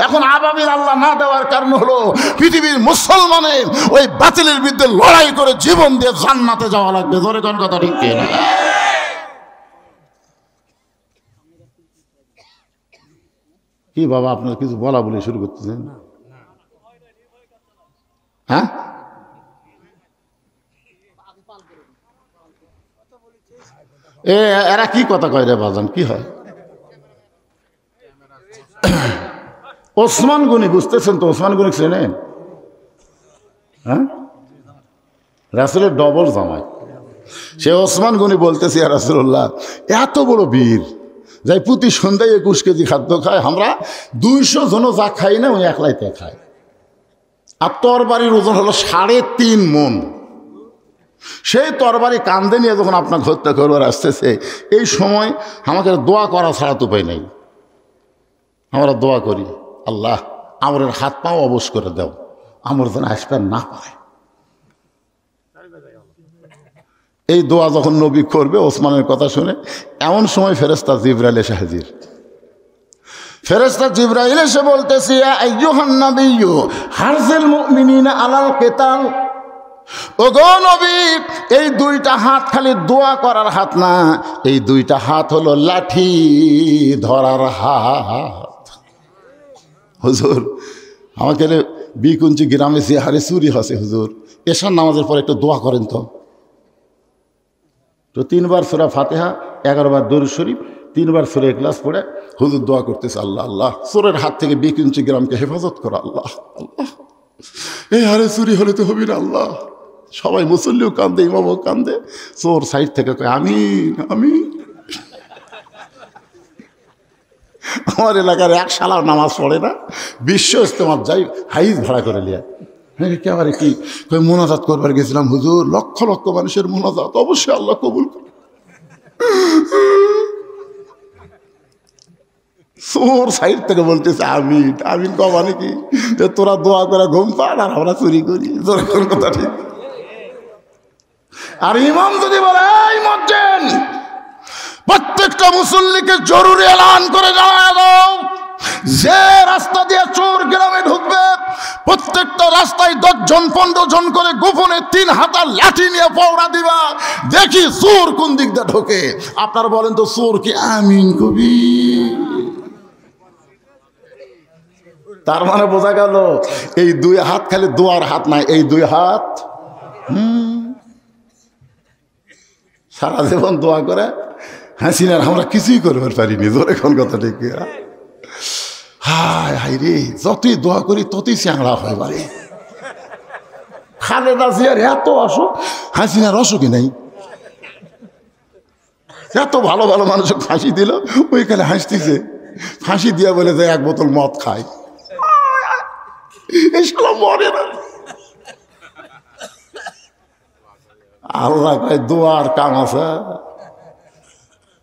এখন আবাবিল আল্লাহ না দেওয়ার কারণ হলো পৃথিবীর মুসলমানের ওই বাতিলের বিরুদ্ধে লড়াই করে জীবন দিয়ে জান্নাতে যাওয়া লাগবে। ধরে কোন কথা ঠিক না? কি বাবা, আপনার কিছু বলা বলে শুরু করতেছেন? হ্যাঁ, এরা কি কথা কয় রে বাজান? কি হয়? ওসমান গনি, বুঝতেছেন তো? ওসমান গনি চেনেন? হ্যাঁ, রাসূলের ডবল জামাই। সে ওসমান গনি বলতেছে, ইয়া রাসূলুল্লাহ, এত বড় বীর যাই প্রতি সন্ধ্যায় 21 কেজি খাদ্য খায়, আমরা 200 জনও যা খাই না ওই একলাইতে খায়। আর তরবারির ওজন হলো 3.5 মণ। সেই তরবারি কান্দে নিয়ে যখন আপনাকে হত্যা করবার আসতেছে, এই সময় আমাকে দোয়া করা ছাড়া তো উপায় নেই। আমরা দোয়া করি, আল্লাহ আমরের হাত পাও অবশ করে দাও, আমর যেন আসবে না পারে। এই দোয়া যখন নবী করবে ওসমানের কথা শুনে, এমন সময় ফেরেশতা জিবরাইল এসে হাজির। ফেরেশতা জিবরাইল এসে বলতেছে, ইয়া আইয়ুহান নাবিয়্যু হারজিল মুমিনিনা আলাল কিতাল। ওগো নবী, এই 2টা হাত খালি দোয়া করার হাত না, এই 2টা হাত হলো লাঠি ধরার হাত। হুজুর, আমাকে বিকুঞ্চি গ্রামে যে হারে চুরি হচ্ছে, হুজুর এশার নামাজের পর একটু দোয়া করেন তো। 3 বার সূরা ফাতিহা, 11 বার দরুদ শরীফ, 3 বার সূরা ইখলাস পড়ে হুজুর দোয়া করতেছে, আল্লাহ আল্লাহ চোরের হাত থেকে বিকুঞ্চি গ্রামকে হেফাজত করো। আল্লাহ আল্লাহ, এই হারে চুরি হলে তো হবি না। আল্লাহ, সবাই মুসল্লিও কান্দে, ইমামও কান্দে, চোর সাইড থেকে কয় আমিন আমিন। আমার এলাকার এক শালা নামাজ পড়ে না, বিশ্ব ইজতেমাত যাই হাইজ ভাড়া করে লিয়া। হ্যাঁ একেবারে কি মোনাজাত করবার গেছিলাম, হুজুর লক্ষ লক্ষ মানুষের মোনাজাত, অবশ্যই আল্লাহ কবুল করে। চোর সাইড থেকে বলতেছে আমিন আমিন, কমানে কি যে তোরা দোয়া করে ঘুম পান আর আমরা চুরি করি, তোর কথা ঠিক। আর ইমাম যদি বলে এই মজ্জেন প্রত্যেকটা মুসল্লিকে জরুরি এলান করে জানায় দাও, যে রাস্তা দিয়ে চোর গ্রামে ঢুকবে প্রত্যেকটা রাস্তায় 10 জন 15 জন করে গোপনে 3 হাতা লাঠি নিয়ে পৌঁড়া দিবা, দেখি চোর কোন দিক দিয়ে ঢোকে। আপনারা বলেন তো চোর কি আমিন কবি? তার মানে বোঝা গেল এই 2 হাত খালি দোয়ার হাত নাই, এই 2 হাত সারা জীবন দোয়া করে হাসিনার আমরা কিছুই করবার পারিনি। জোরে কোন কথা ঠিক? হায় হায় রে, যতই দোয়া করি ততই চ্যাংড়া হয় বাড়ি। খালেদা জিয়ার এত অসুখ, হাসিনার অসুখই নেই। এত ভালো ভালো মানুষ ফাঁসি দিল, ওইখানে হাসতেছে, ফাঁসি দিয়া বলে যে 1 বোতল মদ খায়, এসব মরে না। আল্লাহ কয় দোয়ার কাম আছে।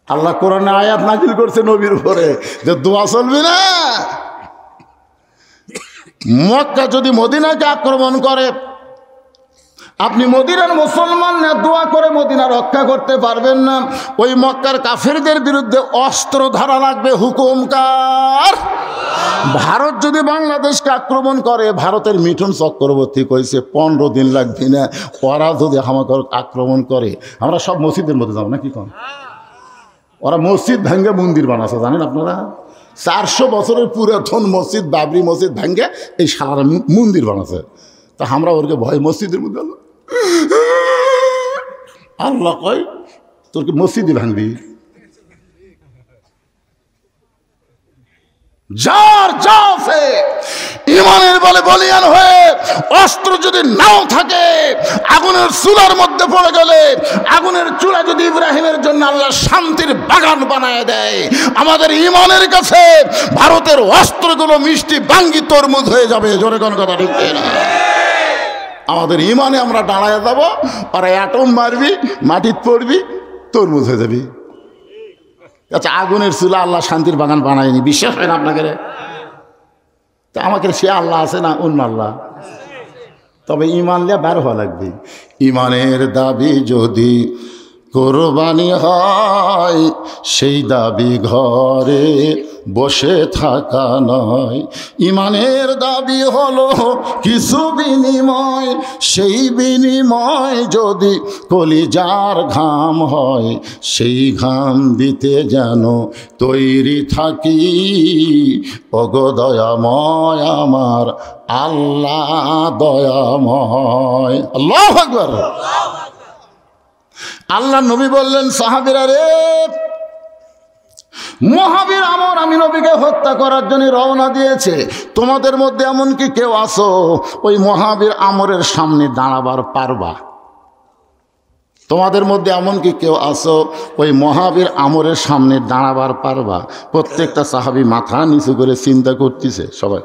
আল্লাহ কোরআনে আয়াত নাজিল করছে নবীর উপরে যে দোয়া চলবে না। মক্কা যদি মদিনাকে আক্রমণ করে, আপনি মদিনার মুসলমান না দোয়া করে মদিনা রক্ষা করতে পারবেন না। ওই মক্কার কাফেরদের বিরুদ্ধে অস্ত্র ধারা লাগবে। হুকুম কার? ভারত যদি বাংলাদেশকে আক্রমণ করে, ভারতের মিঠুন চক্রবর্তী কইছে 15 দিন লাগবে না, ওরা যদি আমাকে আক্রমণ করে আমরা সব মসজিদের মধ্যে যাবো না। কি কন? ওরা মসজিদ ভেঙ্গে মন্দির বানাচ্ছে, জানেন আপনারা? 400 বছরের পুরাতন মসজিদ, বাবরি মসজিদ ভেঙ্গে এই সারা মন্দির বানাচ্ছে। তা আমরা ওরকে ভয় মসজিদের মধ্যে আল্লাহ কয় তোর কি মসজিদই ভাঙবি? যার যা আছে ইমানের বলে বলিয়ান হয়ে অস্ত্র যদি নাও থাকে, আগুনের চুলার মধ্যে পড়ে গেলে আগুনের চুলা যদি ইব্রাহিমের জন্য আল্লাহ শান্তির বাগান বানায় দেয়, আমাদের ইমানের কাছে ভারতের অস্ত্রগুলো মিষ্টি বাঙ্গি তরমুজ হয়ে যাবে। জোরে কোন কথা ঠিক না? আমাদের ইমানে আমরা দাঁড়ায় যাব, আর অ্যাটম মারবি, মাটির পড়বি, তরমুজ হয়ে যাবি। আচ্ছা, আগুনের চুলা আল্লাহ শান্তির বাগান বানায়নি, বিশ্বাস হয় না আপনাকে? তা আমাকে সে আল্লাহ আছে না অন্য আল্লাহ? তবে ইমান নিয়ে বার হওয়া লাগবে। ইমানের দাবি যদি কোরবানি হয়, সেই দাবি ঘরে বসে থাকা নয়। ইমানের দাবি হলো কিছু বিনিময়, সেই বিনিময় যদি কলিজার ঘাম হয়, সেই ঘাম দিতে যেন তৈরি থাকি। ওগো দয়াময় আমার আল্লাহ দয়াময়। আল্লাহু আকবার। আল্লাহ নবী বললেন সাহাবীরা রে, মহাবীর আমর আমি নবীকে হত্যা করার জন্য রওনা দিয়েছে। তোমাদের মধ্যে এমন কি কেউ আছো ওই মহাবীর আমরের সামনে দাঁড়াবার পারবা? তোমাদের মধ্যে এমন কি কেউ আছো ওই মহাবীর আমরের সামনে দাঁড়াবার পারবা? প্রত্যেকটা সাহাবী মাথা নিচু করে চিন্তা করতেছে। সবাই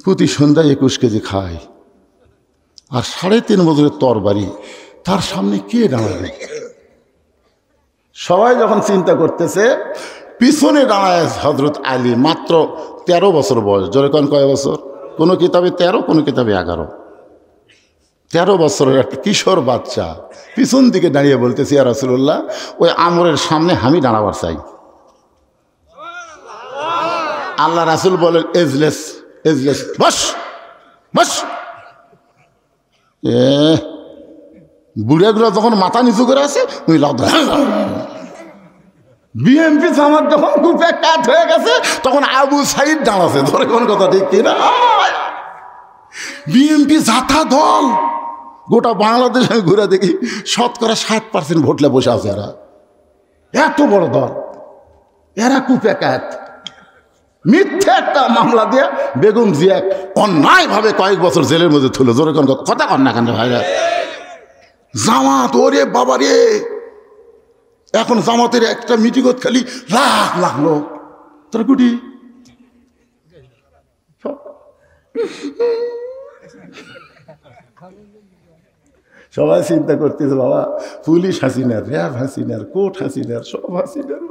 প্রতি সন্ধ্যায় 21 কেজি খায়, আর 3.5 বছরের তরবারি, তার সামনে কে দাঁড়াবে? সবাই যখন চিন্তা করতেছে, পিছনে দাঁড়ায় হযরত আলী, মাত্র 13 বছর বয়স। জোরে কোন কয় বছর? কোনো কিতাবে 13, কোনো কিতাবে 11। 13 বছরের একটা কিশোর বাচ্চা পিছন দিকে দাঁড়িয়ে বলতেছে, ইয়া রাসূলুল্লাহ, ওই আমরের সামনে আমি দাঁড়াবার চাই। আল্লাহ রাসূল বলেন, এজলেস এজলেস, বস বস। বুড়াগুলো যখন মাথা নিচু করে আছে, ওই বিএনপি জামাত যখন গ্রুপে কাট হয়ে গেছে, তখন আবু সাইদ দাঁড়াছে। ধরে কোন কথা ঠিক কিনা? বিএনপি জাথা দল, গোটা বাংলাদেশে ঘুরে দেখি 60% ভোটলে বসে আছে। এরা এত বড় দল, এরা কুপে কাট। মিথ্যে একটা মামলা দিয়ে বেগম জিয়া অন্যায়ভাবে কয়েক বছর জেলের মধ্যে তুলে। জোরে কোন কথা কন না কেন ভাইরা? জামাত, ওরে বাবা রে, এখন জামাতের একটা মিটিংত খালি লাখ লাখ লোক। তোর কুটি সবাই চিন্তা করতেছে বাবা পুলিশ হাসিনার, র্যাব হাসিনার, কোর্ট হাসিনার, সব হাসিনার।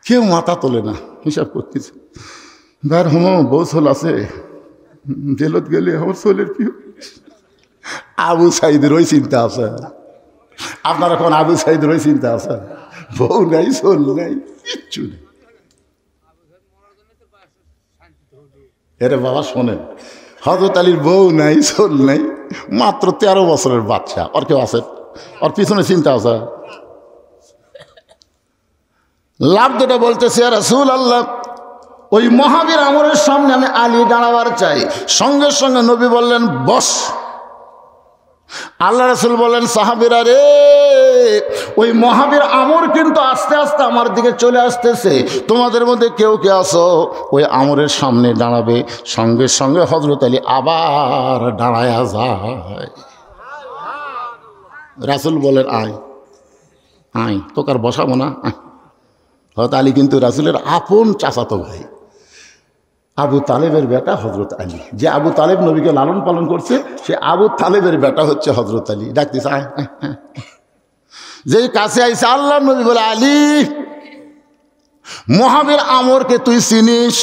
কেউ মাথা তোলে না, হিসাব করতেছে বার হম বউ সোল আছে জেলত গেলে আমার সোলের প্রিয়। আবু সাইদের ওই চিন্তা আছে, আপনার এখন আবু সাইদের ওই চিন্তা আছে, বউ নাই সোল নাই কিচ্ছু নেই। এরে বাবা শোনেন, হযরত আলীর বউ নাই সোল নাই, মাত্র 13 বছরের বাচ্চা। আর কেউ আছে? ওর পিছনে চিন্তা আছে? লাভ যেটা বলতেছে রাসূলুল্লাহ, ওই মহাবীর আমরের সামনে আমি আলী দাঁড়াবার চাই। সঙ্গে সঙ্গে নবী বললেন বস। আল্লাহ রাসূল বললেন সাহাবীরা রে, ওই মহাবীর আমর কিন্তু আস্তে আস্তে আমার দিকে চলে আসতেছে, তোমাদের মধ্যে কেউ কে আসো ওই আমরের সামনে দাঁড়াবে। সঙ্গে সঙ্গে হযরত আলী আবার দাঁড়ায়া যায়। রাসূল বলেন আয় আয়, তোকে আর বসাবো না। হযরত আলী কিন্তু রাসূলের আপন চাচাতো ভাই, আবু তালেবের বেটা হযরত আলী। যে আবু তালেব নবীকে লালন পালন করছে, সে আবু তালেবের বেটা হচ্ছে হযরত আলী। ডাকতেছে আয়। যেই কাছে আইসে আল্লাহ নবী বলে, আলী মহাবীর আমরকে তুই চিনিস?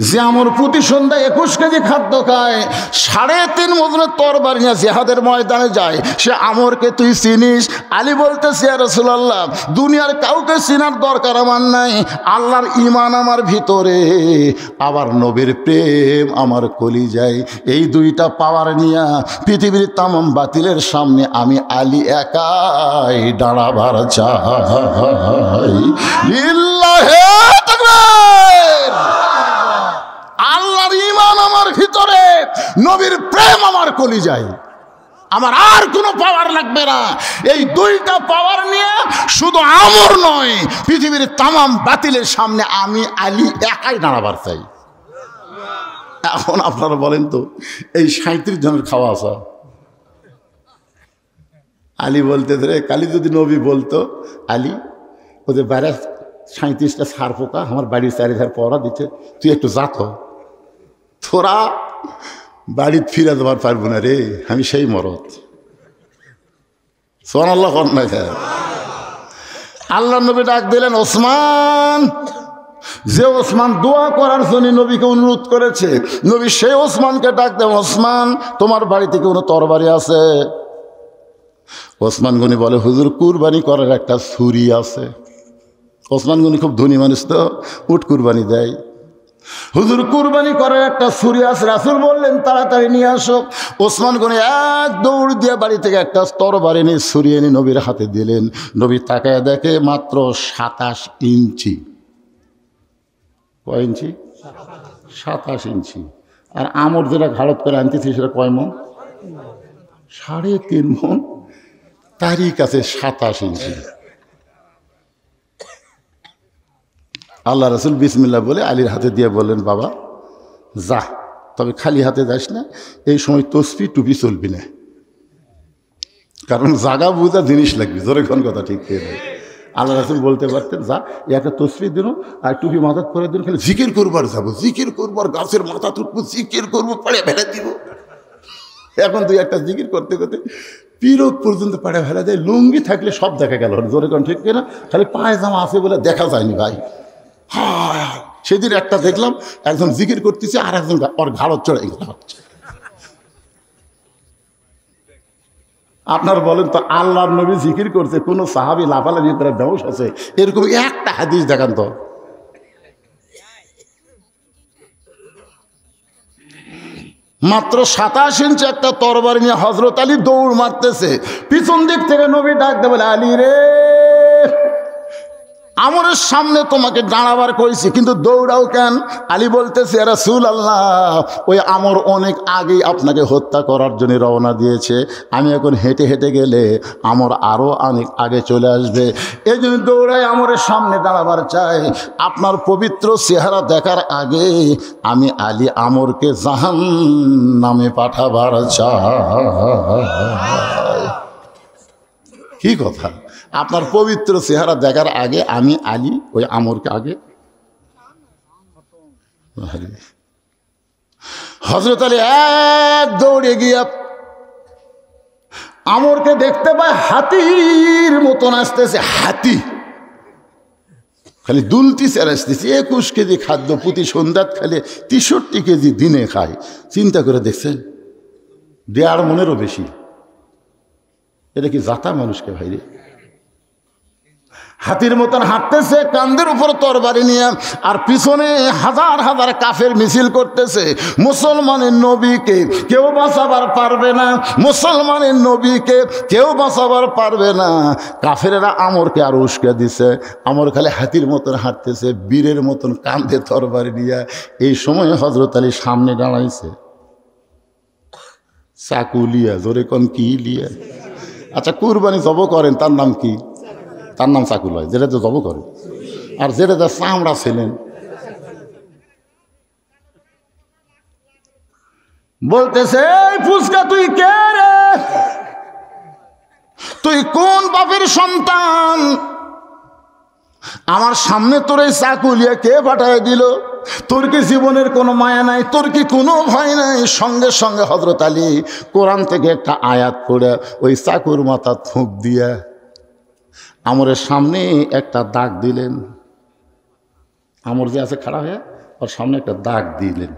যে আমর প্রতি সন্ধ্যায় 21 কেজি খাদ্য খায়, 3.5 ওজনের তরবারি নিয়ে জিহাদের ময়দানে যায়, সে আমরকে তুই চিনিস? আলী বলতেছে ইয়া রাসূলুল্লাহ, দুনিয়ার কাউকে চিনার দরকার আমার নাই, আল্লাহর ঈমান আমার ভিতরে, আবার নবীর প্রেম আমার কলিজায়, এই দুইটা পাওয়ার নিয়ে পৃথিবীর তামাম বাতিলের সামনে আমি আলী একাই দাঁড়াবার চাই। লিল্লাহি তাকবীর। আল্লাহর ঈমান আমার ভিতরে, নবীর প্রেম আমার কলিজায়, আমার আর কোনো পাওয়ার লাগবে না। এই দুইটা পাওয়ার নিয়ে শুধু আমর নয়, পৃথিবীর তামাম বাতিলের সামনে আমি আলী একাই দাঁড়াবার চাই। এখন আপনারা বলেন তো, এই 37 জনের খাওয়া আসা। আলী বলতে ধরে, কালি যদি নবী বলতো আলী ওদের বাইরে 37টা সার পোকা আমার বাড়ির চারিধার পড়া দিচ্ছে, তুই একটু যা তো, তোরা বাড়ি ফিরে দেওয়ার পারবো না রে, আমি সেই মরদ। সুবহানাল্লাহ। আল্লাহ নবী ডাক দিলেন ওসমান। যে ওসমান দোয়া করার জন্য নবীকে অনুরোধ করেছে, নবী সেই ওসমানকে ডাক দেন, ওসমান তোমার বাড়িতে কোনো তরবারি আছে? ওসমান গনি বলে, হুজুর কুরবানি করার একটা ছুরি আছে। ওসমান গনি খুব ধনী মানুষ তো, উট কুরবানি দেয়। হুজুর কুরবানি করার একটা ছুরি আছে। রাসূল বললেন তাড়াতাড়ি নিয়ে আসো। ওসমান গনি এক দৌড় দিয়ে বাড়ি থেকে একটা তরবারি নিয়ে ছুরি এনে নবীর হাতে দিলেন। নবী তাকায় দেখে মাত্র 27 ইঞ্চি। কয় ইঞ্চি? 27 ইঞ্চি। আর আমর যেটা ঘাড়ত করে আনতেছি সেটা কয় মন? 3.5 মন। তারই কাছে 27 ইঞ্চি। আল্লাহ রাসূল বিসমিল্লাহ বলে আলীর হাতে দিয়ে বললেন, বাবা যা, তবে খালি হাতে যাস না, এই সময় তসবি টুপি চলবি না, কারণ জাগা বুঝা জিনিস লাগবে। জোরে কোন কথা ঠিক পেয়ে দেয়। আল্লাহ রাসূল বলতে পারতেন, যা একটা তসবি দিন আর টুপি মাথা করে দিন, খালি জিকির করবার যাবো, জিকির করবার, গাছের মাথা তুটবো, জিকির করবো, পাড়ে ফেলে দিব। এখন তুই একটা জিকির করতে করতে পিরক পর্যন্ত পাড়ে ফেলা যায়। লুঙ্গি থাকলে সব দেখা গেল, জোরে কোন ঠিক কিনা? খালি পায়জামা আছে বলে দেখা যায়নি ভাই। হ্যাঁ, সেদিন একটা দেখলাম, একজন জিকির করতেছে আর একজন ওর ঘাড়ত চড়ে গেল। আপনার বলেন তো, আল্লাহর নবী জিকির করছে, কোনো সাহাবী লাফালাফি করে বেহুশ আছে, এরকম একটা হাদিস দেখান তো। মাত্র 27 ইঞ্চি একটা তরবারি নিয়ে হযরত আলী দৌড় মারতেছে। পিছন দিক থেকে নবী ডাক দেবে, আলী রে, আমরের সামনে তোমাকে দাঁড়াবার কইছি, কিন্তু দৌড়াও কেন? আলী বলতেছে, ইয়া রাসূলুল্লাহ, ওই আমর অনেক আগেই আপনাকে হত্যা করার জন্য রওনা দিয়েছে, আমি এখন হেঁটে হেঁটে গেলে আমর আরও অনেক আগে চলে আসবে, এই জন্য দৌড়াই আমরের সামনে দাঁড়াবার চাই। আপনার পবিত্র চেহারা দেখার আগে আমি আলী আমরকে জাহান্নামে পাঠাবার চাই। কি কথা! আপনার পবিত্র চেহারা দেখার আগে আমি আলী ওই আমরকে আগে। হযরত আলী এক দৌড়ে গিয়া আমরকে দেখতে পায় হাতির মতন আসতেছে, হাতি খালি দুলতিছে আর আসতেছে। 21 কেজি খাদ্য প্রতি সন্ধ্যাত খালি 63 কেজি দিনে খায়। চিন্তা করে দেখছেন, 1.5 মনেরও বেশি। এটা কি জাতা মানুষকে ভাইরে? হাতির মতন হাঁটতেছে, কান্দের উপর তরবারি নিয়ে, আর পিছনে হাজার হাজার কাফের মিছিল করতেছে। মুসলমানের নবীকে কেউ বাঁচাবার পারবে না, মুসলমানের নবীকে কেউ বাঁচাবার পারবে না। কাফেরেরা আমরকে আর উস্কে দিছে। আমর খালি হাতির মতন হাঁটতেছে, বীরের মতন কান্দে তরবারি নিয়ে। এই সময় হযরত আলী সামনে দাঁড়াইছে, চাকু লিয়া। জোরে কোন কি লিয়া? আচ্ছা, কুরবানি জব করেন তার নাম কি? তার নাম চাকু লয়, যেটা তো জব করে। আর যেটা তার চামড়া ছিলেন, বলতেছে এই ফুসকা তুই কে রে? তুই কোন বাপের সন্তান? আমার সামনে তোর এই চাকু লিয়া কে পাঠায় দিল? তোর কি জীবনের কোনো মায়া নাই? তোর কি কোনো ভয় নাই? সঙ্গে সঙ্গে হযরত আলী কোরআন থেকে একটা আয়াত পড়ে ওই চাকুর মাথা থুপ দিয়া আমরের সামনে একটা দাগ দিলেন। আমর যে আছে খাড়া হয়ে, ওর সামনে একটা দাগ দিলেন।